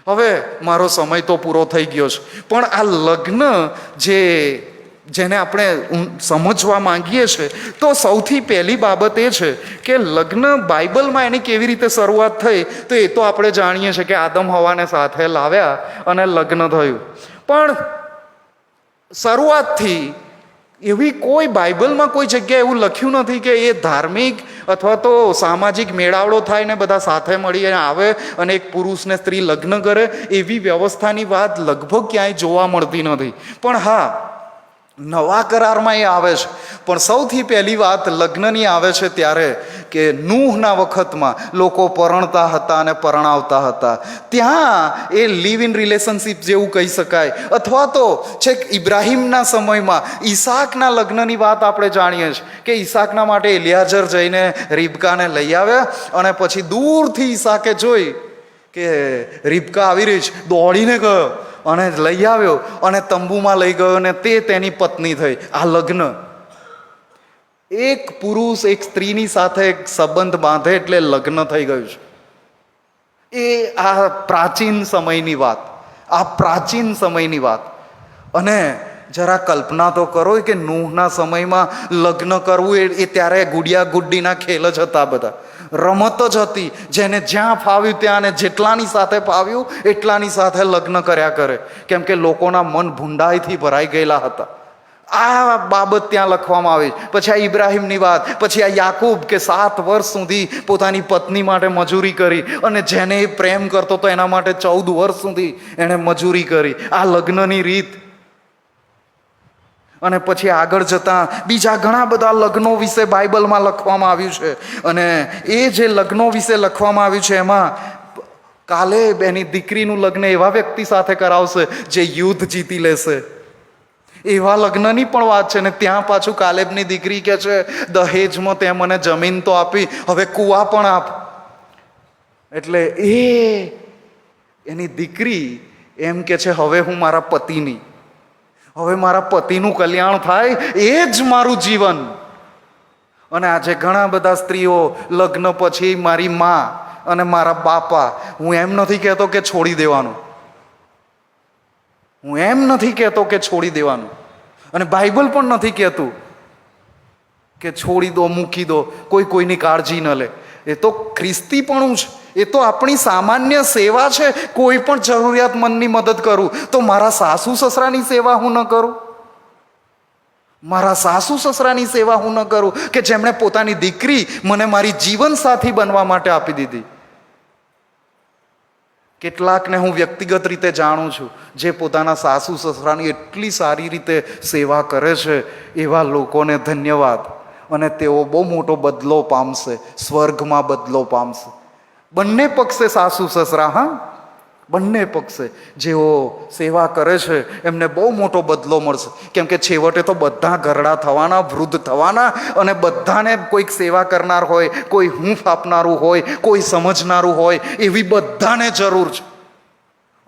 A: હવે મારો સમય તો પૂરો થઈ ગયો છે, પણ આ લગ્ન જેને આપણે સમજવા માંગીએ છીએ, તો સૌથી પહેલી બાબત એ છે કે લગ્ન બાઇબલમાં એની કેવી રીતે શરૂઆત થઈ, તો એ તો આપણે જાણીએ છીએ કે આદમ હવાને સાથે લાવ્યા અને લગ્ન થયું. પણ શરૂઆતથી એવી કોઈ બાઇબલમાં કોઈ જગ્યાએ એવું લખ્યું નથી કે એ ધાર્મિક અથવા તો સામાજિક મેળાવડો થાય ને બધા સાથે મળીને આવે અને એક પુરુષને સ્ત્રી લગ્ન કરે. એવી વ્યવસ્થાની વાત લગભગ ક્યાંય જોવા મળતી નથી. પણ હા, નવા કરારમાં એ આવે છે. પણ સૌથી પહેલી વાત લગ્નની આવે છે ત્યારે કે નૂહના વખતમાં લોકો પરણતા હતા અને પરણાવતા હતા. ત્યાં એ લિવ ઇન રિલેશનશિપ જેવું કહી શકાય. અથવા તો છેક ઇબ્રાહિમના સમયમાં ઈસાકના લગ્નની વાત આપણે જાણીએ છીએ કે ઈસાકના માટે એલિયાઝર જઈને રીબકાને લઈ આવ્યા અને પછી દૂરથી ઈસાકે જોઈ કે રીબકા આવી રહી છે, દોડીને ગયો અને લઈ આવ્યો અને તંબુમાં લઈ ગયો અને તે તેની પત્ની થઈ. આ લગ્ન. એક પુરુષ એક સ્ત્રીની સાથે એક સંબંધ બાંધે એટલે લગ્ન થઈ ગયું છે. એ આ પ્રાચીન સમયની વાત, અને જરા કલ્પના તો કરો કે નૂહના સમયમાં લગ્ન કરવું એ ત્યારે ગુડિયા ગુડ્ડીના ખેલ જ હતા. બધા રમત જ હતી. જેને જ્યાં ફાવ્યું ત્યાં ને જેટલાની સાથે ફાવ્યું એટલાની સાથે લગ્ન કર્યા કરે, કેમ કે લોકોના મન ભૂંડાઈથી ભરાઈ ગયેલા હતા. આ બાબત ત્યાં લખવામાં આવી. પછી આ ઇબ્રાહિમની વાત, પછી આ યાકૂબ કે 7 વર્ષ સુધી પોતાની પત્ની માટે મજૂરી કરી અને જેને એ પ્રેમ કરતો હતો એના માટે 14 વર્ષ સુધી એણે મજૂરી કરી. આ લગ્નની રીત. અને પછી આગળ જતાં બીજા ઘણા બધા લગ્નો વિશે બાઇબલમાં લખવામાં આવ્યું છે. અને એ જે લગ્નો વિશે લખવામાં આવ્યું છે એમાં કાલેબ એની દીકરીનું લગ્ન એવા વ્યક્તિ સાથે કરાવશે જે યુદ્ધ જીતી લેશે. એવા લગ્નની પણ વાત છે. ને ત્યાં પાછું કાલેબની દીકરી કહે છે, દહેજમાં તે મને જમીન તો આપી, હવે કૂવા પણ આપ. એટલે એની દીકરી એમ કે છે, હવે હું મારા પતિનું કલ્યાણ થાય, એ જ મારું જીવન. અને આજે ઘણા બધા સ્ત્રીઓ લગ્ન પછી મારી મા અને મારા બાપા, હું એમ નથી કહેતો કે છોડી દેવાનું, અને બાઇબલ પણ નથી કહેતું કે છોડી દો, મૂકી દો, કોઈની કાળજી ન લે. એ તો ખ્રિસ્તીપણું છે. એ તો આપણી સામાન્ય સેવા છે. કોઈ પણ જરૂરિયાતમંદની મદદ કરું તો મારા સાસુ સસરાની સેવા હું ન કરું? કે જેમણે પોતાની દીકરી મને મારી જીવનસાથી બનવા માટે આપી દીધી. કેટલાકને હું વ્યક્તિગત રીતે જાણું છું જે પોતાના સાસુ સસરાની એટલી સારી રીતે સેવા કરે છે. એવા લોકોને ધન્યવાદ. અને તેઓ બહુ મોટો બદલો પામશે, સ્વર્ગમાં બદલો પામશે. બંને પક્ષે સાસુ સસરા, બંને પક્ષે જેઓ સેવા કરે છે એમને બહુ મોટો બદલો મળશે. કેમ કે છેવટે તો બધા ઘરડા થવાના, વૃદ્ધ થવાના, અને બધાને કોઈક સેવા કરનાર હોય, કોઈ હૂંફ આપનારું હોય, કોઈ સમજનારું હોય, એવી બધાને જરૂર છે.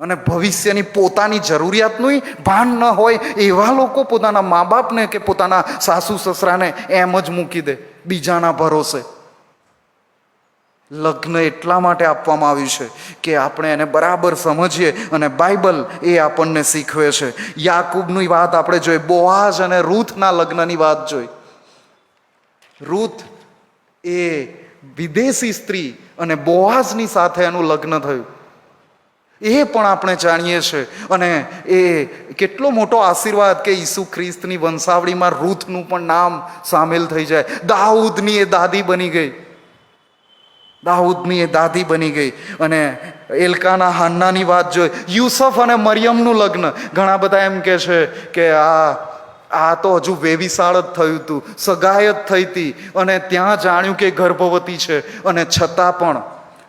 A: અને ભવિષ્યની પોતાની જરૂરિયાતનું ભાન ન હોય એવા લોકો પોતાના મા બાપને કે પોતાના સાસુ સસરાને એમ જ મૂકી દે બીજાના ભરોસે. લગ્ન એટલા માટે આપવામાં આવ્યું છે કે આપણે એને બરાબર સમજીએ, અને બાઇબલ એ આપણને શીખવે છે. યાકૂબની વાત આપણે જોઈ, બોઆઝ અને રૂથના લગ્નની વાત જોઈ. રૂથ એ વિદેશી સ્ત્રી અને બોઆઝની સાથે એનું લગ્ન થયું. એ પણ આપણે જાણીએ છીએ. અને એ કેટલો મોટો આશીર્વાદ કે ઈસુ ખ્રિસ્તની વંશાવળીમાં રૂથનું પણ નામ સામેલ થઈ જાય. દાઉદની એ દાદી બની ગઈ. અને એલ્કાના હાન્નાની વાત જોઈ. યુસુફ અને મરિયમનું લગ્ન. ઘણા બધા એમ કહે છે કે આ તો હજુ વેવિશાળ જ થયું હતું, સગાઈ જ થઈ હતી, અને ત્યાં જાણ્યું કે ગર્ભવતી છે, અને છતાં પણ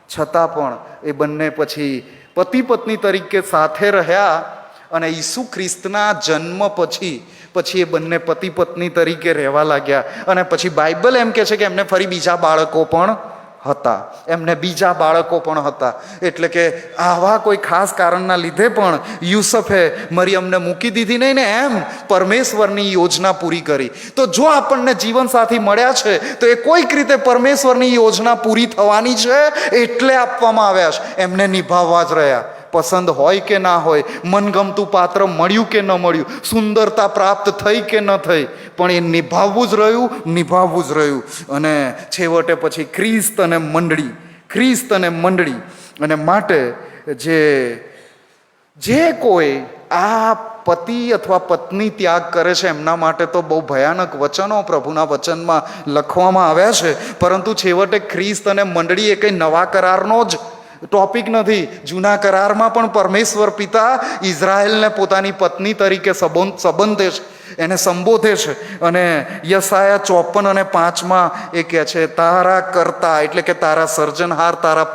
A: છતાં પણ એ બંને પછી પતિ પત્ની તરીકે સાથે રહ્યા અને ઈસુ ખ્રિસ્તના જન્મ પછી એ બંને પતિ પત્ની તરીકે રહેવા લાગ્યા. અને પછી બાઇબલ એમ કહે છે કે એમને ફરી બીજા બાળકો પણ હતા. એટલે કે આવા કોઈ ખાસ કારણના લીધે પણ યુસુફે મરિયમને મૂકી દીધી નહીં ને એમ પરમેશ્વરની યોજના પૂરી કરી. તો જો આપણને જીવનસાથી મળ્યા છે તો એ કોઈક રીતે પરમેશ્વરની યોજના પૂરી થવાની છે એટલે આપવામાં આવ્યા છે. એમને નિભાવવા જ રહ્યા. પસંદ હોય કે ના હોય, મનગમતું પાત્ર મળ્યું કે ન મળ્યું, સુંદરતા પ્રાપ્ત થઈ કે ન થઈ, પણ એ નિભાવવું જ રહ્યું. અને છેવટે પછી ખ્રિસ્ત અને મંડળી. અને માટે જે કોઈ આ પતિ અથવા પત્ની ત્યાગ કરે છે એમના માટે તો બહુ ભયાનક વચનો પ્રભુના વચનમાં લખવામાં આવ્યા છે. પરંતુ છેવટે ખ્રિસ્ત અને મંડળી એ કંઈ નવા કરારનો જ ટોપિક નથી. જૂના કરારમાં પણ પરમેશ્વર પિતા ઇઝરાયલને પોતાની પત્ની તરીકે એને સંબોધે છે. અને યશાયા 54 અને 5 એ કહે છે, તારા કર્તા એટલે કે તારા સર્જનહાર તારા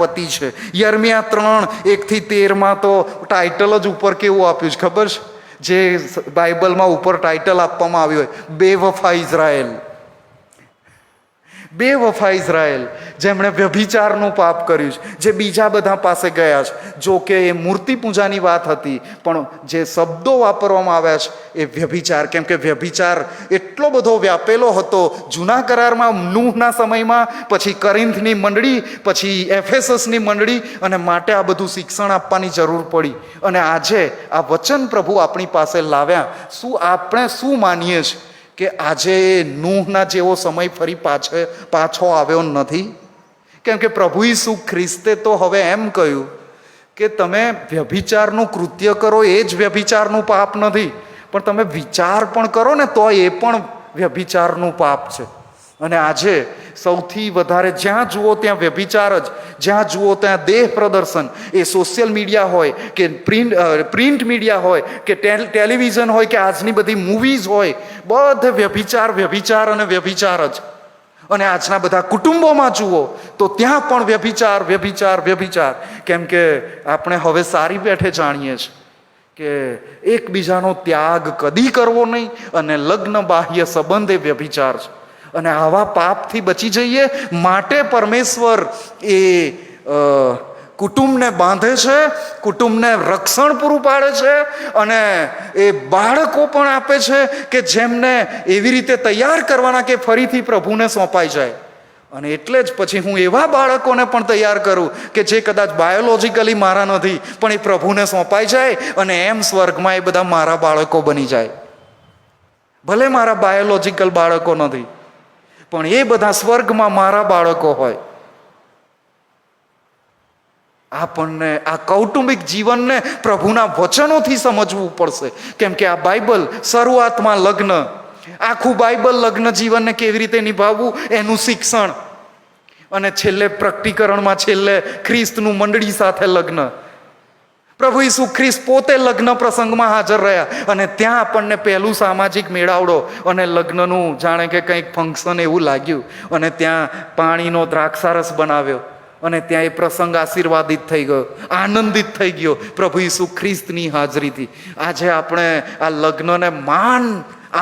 A: પતિ છે. યર્મિયા 3:1-13 તો ટાઇટલ જ ઉપર કેવું આપ્યું છે ખબર છે? જે બાઇબલમાં ઉપર ટાઇટલ આપવામાં આવ્યું હોય, બેવફા ઇઝરાયલ, જેમણે વ્યભિચારનું પાપ કર્યું છે, જે બીજા બધા પાસે ગયા છે. જો કે એ મૂર્તિ પૂજાની વાત હતી, પણ જે શબ્દો વાપરવામાં આવ્યા છે એ વ્યભિચાર. કેમ કે વ્યભિચાર એટલો બધો વ્યાપેલો હતો જૂના કરારમાં, નૂહના સમયમાં, પછી કરિન્થની મંડળી, પછી એફેસસની મંડળી, અને માટે આ બધું શિક્ષણ આપવાની જરૂર પડી. અને આજે આ વચન પ્રભુ આપણી પાસે લાવ્યા. આપણે શું માનીએ છીએ કે આજે નૂહના જેવો સમય ફરી પાછો આવ્યો નથી? કેમ કે પ્રભુ ઈસુ ખ્રિસ્તે તો હવે એમ કહ્યું કે તમે વ્યભિચારનું કૃત્ય કરો એ જ વ્યભિચારનું પાપ નથી, પણ તમે વિચાર પણ કરો ને તો એ પણ વ્યભિચારનું પાપ છે. અને આજે સૌથી વધારે જ્યાં જુઓ ત્યાં વ્યભિચાર જ, જ્યાં જુઓ ત્યાં દેહ પ્રદર્શન. એ સોશિયલ મીડિયા હોય કે પ્રિન્ટ મીડિયા હોય કે ટેલિવિઝન હોય કે આજની બધી મૂવીઝ હોય, બધે વ્યભિચાર અને વ્યભિચાર જ. અને આજના બધા કુટુંબોમાં જુઓ તો ત્યાં પણ વ્યભિચાર. કેમ કે આપણે હવે સારી પેઠે જાણીએ છીએ કે એકબીજાનો ત્યાગ કદી કરવો નહીં, અને લગ્ન બાહ્ય સંબંધ એ વ્યભિચાર છે. અને આવા પાપથી બચી જઈએ માટે પરમેશ્વર એ કુટુંબને બાંધે છે, કુટુંબને રક્ષણ પૂરું પાડે છે, અને એ બાળકો પણ આપે છે કે જેમને એવી રીતે તૈયાર કરવાના કે ફરીથી પ્રભુને સોંપાઈ જાય. અને એટલે જ પછી હું એવા બાળકોને પણ તૈયાર કરું કે જે કદાચ બાયોલોજિકલી મારા નથી, પણ એ પ્રભુને સોંપાઈ જાય અને એમ સ્વર્ગમાં એ બધા મારા બાળકો બની જાય. ભલે મારા બાયોલોજિકલ બાળકો નથી, પણ એ બધા સ્વર્ગમાં મારા બાળકો હોય. આપણને આ કૌટુંબિક જીવનને પ્રભુના વચનોથી સમજવું પડશે. કેમ કે આ બાઇબલ શરૂઆતમાં લગ્ન, આખું બાઇબલ લગ્ન જીવનને કેવી રીતે નિભાવવું એનું શિક્ષણ, અને છેલ્લે પ્રકટીકરણમાં ખ્રિસ્તનું મંડળી સાથે લગ્ન. પ્રભુ ઈસુ ખ્રિસ્ત પોતે લગ્ન પ્રસંગમાં હાજર રહ્યા, અને ત્યાં આપણને પહેલું સામાજિક મેળાવડો અને લગ્નનું જાણે કે કંઈક ફંક્શન એવું લાગ્યું, અને ત્યાં પાણીનો દ્રાક્ષારસ બનાવ્યો, અને ત્યાં એ પ્રસંગ આશીર્વાદિત થઈ ગયો, આનંદિત થઈ ગયો પ્રભુ ઈસુ ખ્રિસ્તની હાજરીથી. આજે આપણે આ લગ્નને માન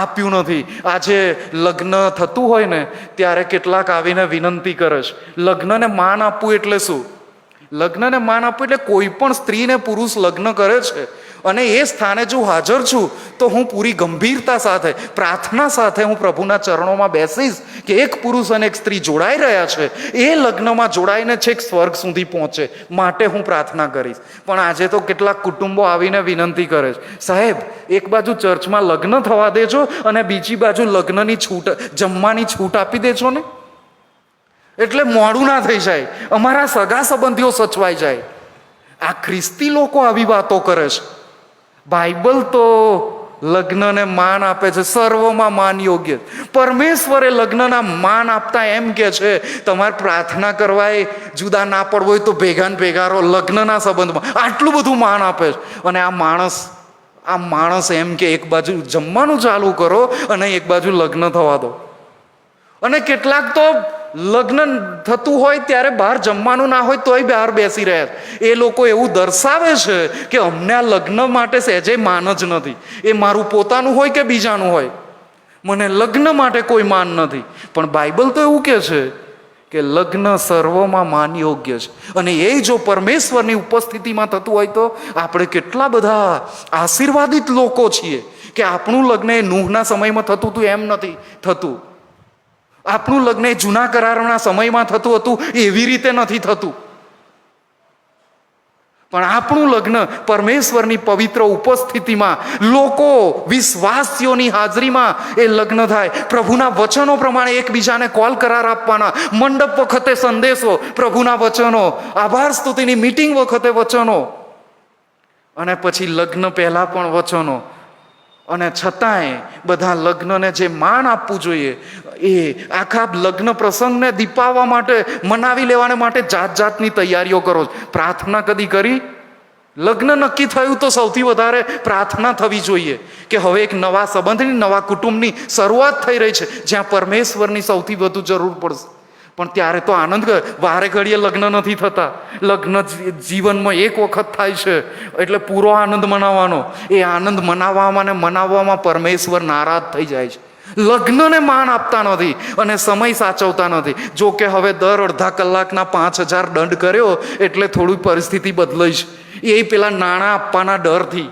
A: આપ્યું નથી. આજે લગ્ન થતું હોય ને ત્યારે કેટલાક આવીને વિનંતી કરે છે, લગ્નને માન આપવું એટલે શું? લગ્નને માન આપવું એટલે કોઈ પણ સ્ત્રી ને પુરુષ લગ્ન કરે છે, અને એ સ્થાને જો હાજર છું તો હું પૂરી ગંભીરતા સાથે, પ્રાર્થના સાથે હું પ્રભુના ચરણોમાં બેસીશ કે એક પુરુષ અને એક સ્ત્રી જોડાઈ રહ્યા છે, એ લગ્નમાં જોડાઈને છેક સ્વર્ગ સુધી પહોંચે, માટે હું પ્રાર્થના કરીશ. પણ આજે તો કેટલાક કુટુંબો આવીને વિનંતી કરે છે, સાહેબ એક બાજુ ચર્ચમાં લગ્ન થવા દેજો અને બીજી બાજુ લગ્નની છૂટ, જમવાની છૂટ આપી દેજો ને, એટલે મોડું ના થઈ જાય, અમારા સગા સંબંધીઓ સચવાઈ જાય. આ ખ્રિસ્તી લોકો આવી વાતો કરે છે. બાઇબલ તો લગ્નને માન આપે છે, સર્વમાં માન યોગ્ય. પરમેશ્વરે લગ્નના માન આપતા એમ કે છે, તમારે પ્રાર્થના કરવા એ જુદા ના પડવો હોય તો ભેગા ને ભેગા રહો લગ્નના સંબંધમાં. આટલું બધું માન આપે છે. અને આ માણસ એમ કે એક બાજુ જમવાનું ચાલુ કરો અને એક બાજુ લગ્ન થવા દો. અને કેટલાક તો લગ્ન થતું હોય ત્યારે બહાર જમવાનું ના હોય તોય બહાર બેસી રહ્યા. એ લોકો એવું દર્શાવે છે કે અમને આ લગ્ન માટે સહેજે માન જ નથી. એ મારું પોતાનું હોય કે બીજાનું હોય, મને લગ્ન માટે કોઈ માન નથી. પણ બાઇબલ તો એવું કહે છે કે લગ્ન સર્વમાં માન યોગ્ય છે. અને એ જો પરમેશ્વરની ઉપસ્થિતિમાં થતું હોય તો આપણે કેટલા બધા આશીર્વાદિત લોકો છીએ કે આપણું લગ્ન એ નૂહના સમયમાં થતું હતું એમ નથી થતું. આપણું લગ્ન એ જૂના કરારના સમયમાં થતું હતું એવી રીતે નથી થતું. પણ આપણું લગ્ન પરમેશ્વરની પવિત્ર ઉપસ્થિતિમાં, લોકો વિશ્વાસીઓની હાજરીમાં એ લગ્ન થાય. પ્રભુના વચનો પ્રમાણે એકબીજાને કોલ કરાર આપવાના, મંડપ વખતે સંદેશો, પ્રભુના વચનો, આભાર સ્તુતિની મીટિંગ વખતે વચનો, અને પછી લગ્ન પહેલા પણ વચનો. અને છતાંય બધા લગ્નને જે માન આપવું જોઈએ એ આખા લગ્ન પ્રસંગને દીપાવવા માટે, મનાવી લેવાને માટે જાત જાતની તૈયારીઓ કરો. પ્રાર્થના કદી કરી? લગ્ન નક્કી થયું તો સૌથી વધારે પ્રાર્થના થવી જોઈએ કે હવે એક નવા સંબંધની, નવા કુટુંબની શરૂઆત થઈ રહી છે જ્યાં પરમેશ્વરની સૌથી વધુ જરૂર પડશે. પણ ત્યારે તો આનંદ, વારે ઘડીએ લગ્ન નથી થતા. લગ્ન જીવનમાં એક વખત થાય છે એટલે પૂરો આનંદ મનાવવાનો. એ આનંદ મનાવવામાં પરમેશ્વર નારાજ થઈ જાય છે. લગ્નને માન આપતા નથી અને સમય સાચવતા નથી. જો કે હવે દર અડધા કલાકના 5,000 દંડ કર્યો એટલે થોડી પરિસ્થિતિ બદલાઈ છે. એ પેલા નાણાં આપવાના ડરથી,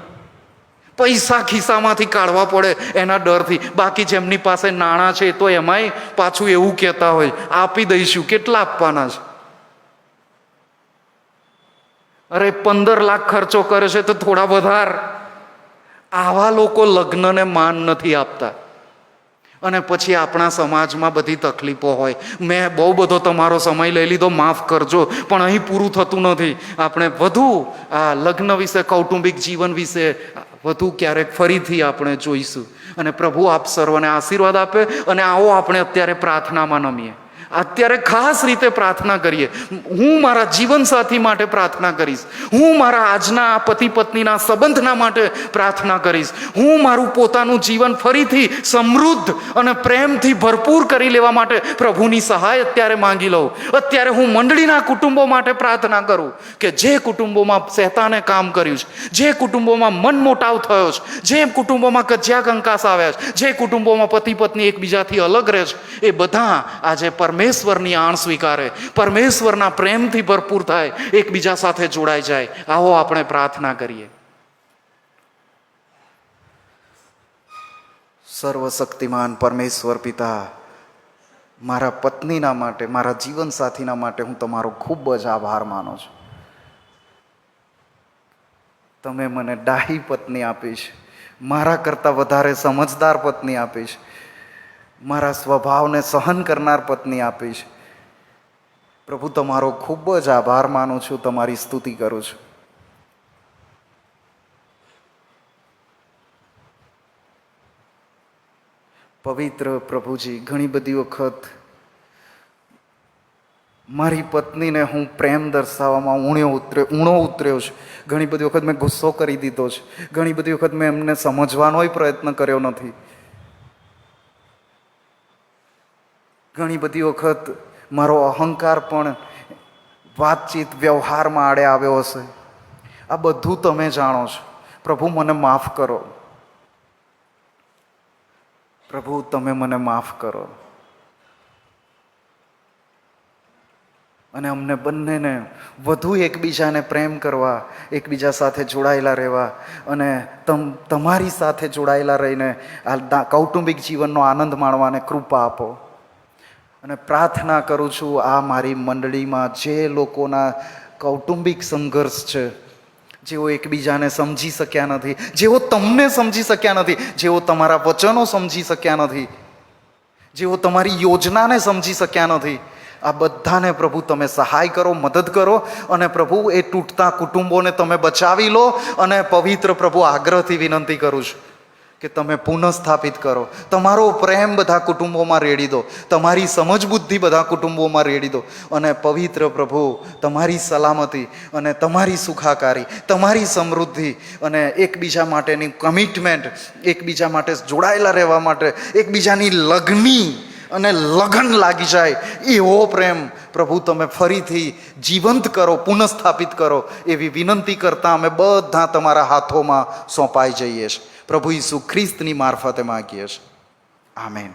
A: પૈસા ખિસ્સામાંથી કાઢવા પડે એના ડરથી. બાકી જેમની પાસે નાણાં છે તો એમાંય પાછું એવું કહેતા હોય આપી દઈશું. કેટલા આપવાના છે? અરે 15 લાખ ખર્ચો કરે છે તો થોડા વધાર. આવા લોકો લગ્નને માન નથી આપતા. અને પછી આપણા સમાજમાં બધી તકલીફો હોય. મેં બહુ બધો તમારો સમય લઈ લીધો, માફ કરજો, પણ અહીં પૂરું થતું નથી. આપણે વધુ આ લગ્ન વિશે, કૌટુંબિક જીવન વિશે વધુ ક્યારેક ફરીથી આપણે જોઈશું. અને પ્રભુ આપ સર્વને આશીર્વાદ આપે. અને આવો આપણે અત્યારે પ્રાર્થનામાં નમીએ. અત્યારે ખાસ રીતે પ્રાર્થના કરીએ. હું મારા જીવનસાથી માટે પ્રાર્થના કરીશ. હું મારા આજના પતિ પત્નીના સંબંધના માટે પ્રાર્થના કરીશ. હું મારું પોતાનું જીવન ફરીથી સમૃદ્ધ અને પ્રેમથી ભરપૂર કરી લેવા માટે પ્રભુની સહાય અત્યારે માંગી લઉં. અત્યારે હું મંડળીના કુટુંબો માટે પ્રાર્થના કરું કે જે કુટુંબોમાં શૈતાને કામ કર્યું છે, જે કુટુંબોમાં મનમોટાવ થયો છે, જે કુટુંબોમાં કજિયા કંકાસ આવ્યા છે, જે કુટુંબોમાં પતિ પત્ની એકબીજાથી અલગ રહે છે, એ બધા આજે પરમેશ્વરની આણ સ્વીકારે, પરમેશ્વરના પ્રેમથી ભરપૂર થાય, એકબીજા સાથે જોડાઈ જાય. આવો આપણે પ્રાર્થના કરીએ. સર્વશક્તિમાન પરમેશ્વર પિતા, મારા પત્નીના માટે, મારા જીવનસાથીના માટે હું તમારો ખૂબ જ આભાર માનું છું. તમે મને ડાહી પત્ની આપી છે, મારા કરતાં વધારે સમજદાર પત્ની આપી છે, મારા સ્વભાવને સહન કરનાર પત્ની આપી છે. પ્રભુ તમારો ખૂબ જ આભાર માનું છું, તમારી સ્તુતિ કરું છું. પવિત્ર પ્રભુજી, ઘણી બધી વખત મારી પત્નીને હું પ્રેમ દર્શાવવામાં ઊણો ઉતર્યો છું. ઘણી બધી વખત મેં ગુસ્સો કરી દીધો છે. ઘણી બધી વખત મેં એમને સમજવાનોય પ્રયત્ન કર્યો નથી. ઘણી બધી વખત મારો અહંકાર પણ વાતચીત, વ્યવહારમાં આડે આવ્યો હશે. આ બધું તમે જાણો છો. પ્રભુ મને માફ કરો. પ્રભુ તમે મને માફ કરો. અને અમને બંનેને વધુ એકબીજાને પ્રેમ કરવા, એકબીજા સાથે જોડાયેલા રહેવા અને તમારી સાથે જોડાયેલા રહીને આ કૌટુંબિક જીવનનો આનંદ માણવાને કૃપા આપો. અને પ્રાર્થના કરું છું, આ મારી મંડળીમાં જે લોકોના કૌટુંબિક સંઘર્ષ છે, જેઓ એકબીજાને સમજી શક્યા નથી, જેઓ તમને સમજી શક્યા નથી, જેઓ તમારા વચનો સમજી શક્યા નથી, જેઓ તમારી યોજનાને સમજી શક્યા નથી, આ બધાને પ્રભુ તમે સહાય કરો, મદદ કરો. અને પ્રભુ એ તૂટતા કુટુંબોને તમે બચાવી લો. અને પવિત્ર પ્રભુ, આગ્રહથી વિનંતી કરું છું કે તમે પુનઃસ્થાપિત કરો. તમારો પ્રેમ બધા કુટુંબોમાં રેડી દો, તમારી સમજ બુદ્ધિ બધા કુટુંબોમાં રેડી દો. અને પવિત્ર પ્રભુ, તમારી સલામતી અને તમારી સુખાકારી, તમારી સમૃદ્ધિ અને એકબીજા માટેની કમિટમેન્ટ, એકબીજા માટે જોડાયેલા રહેવા માટે, એકબીજાની લગની અને લગન લાગી જાય એવો પ્રેમ પ્રભુ તમે ફરીથી જીવંત કરો, પુનઃસ્થાપિત કરો એવી વિનંતી કરતાં અમે બધા તમારા હાથોમાં સોંપાઈ જઈએ છીએ. પ્રભુ ઈસુ ખ્રિસ્તની મારફતે માગીએ છીએ. આમેન.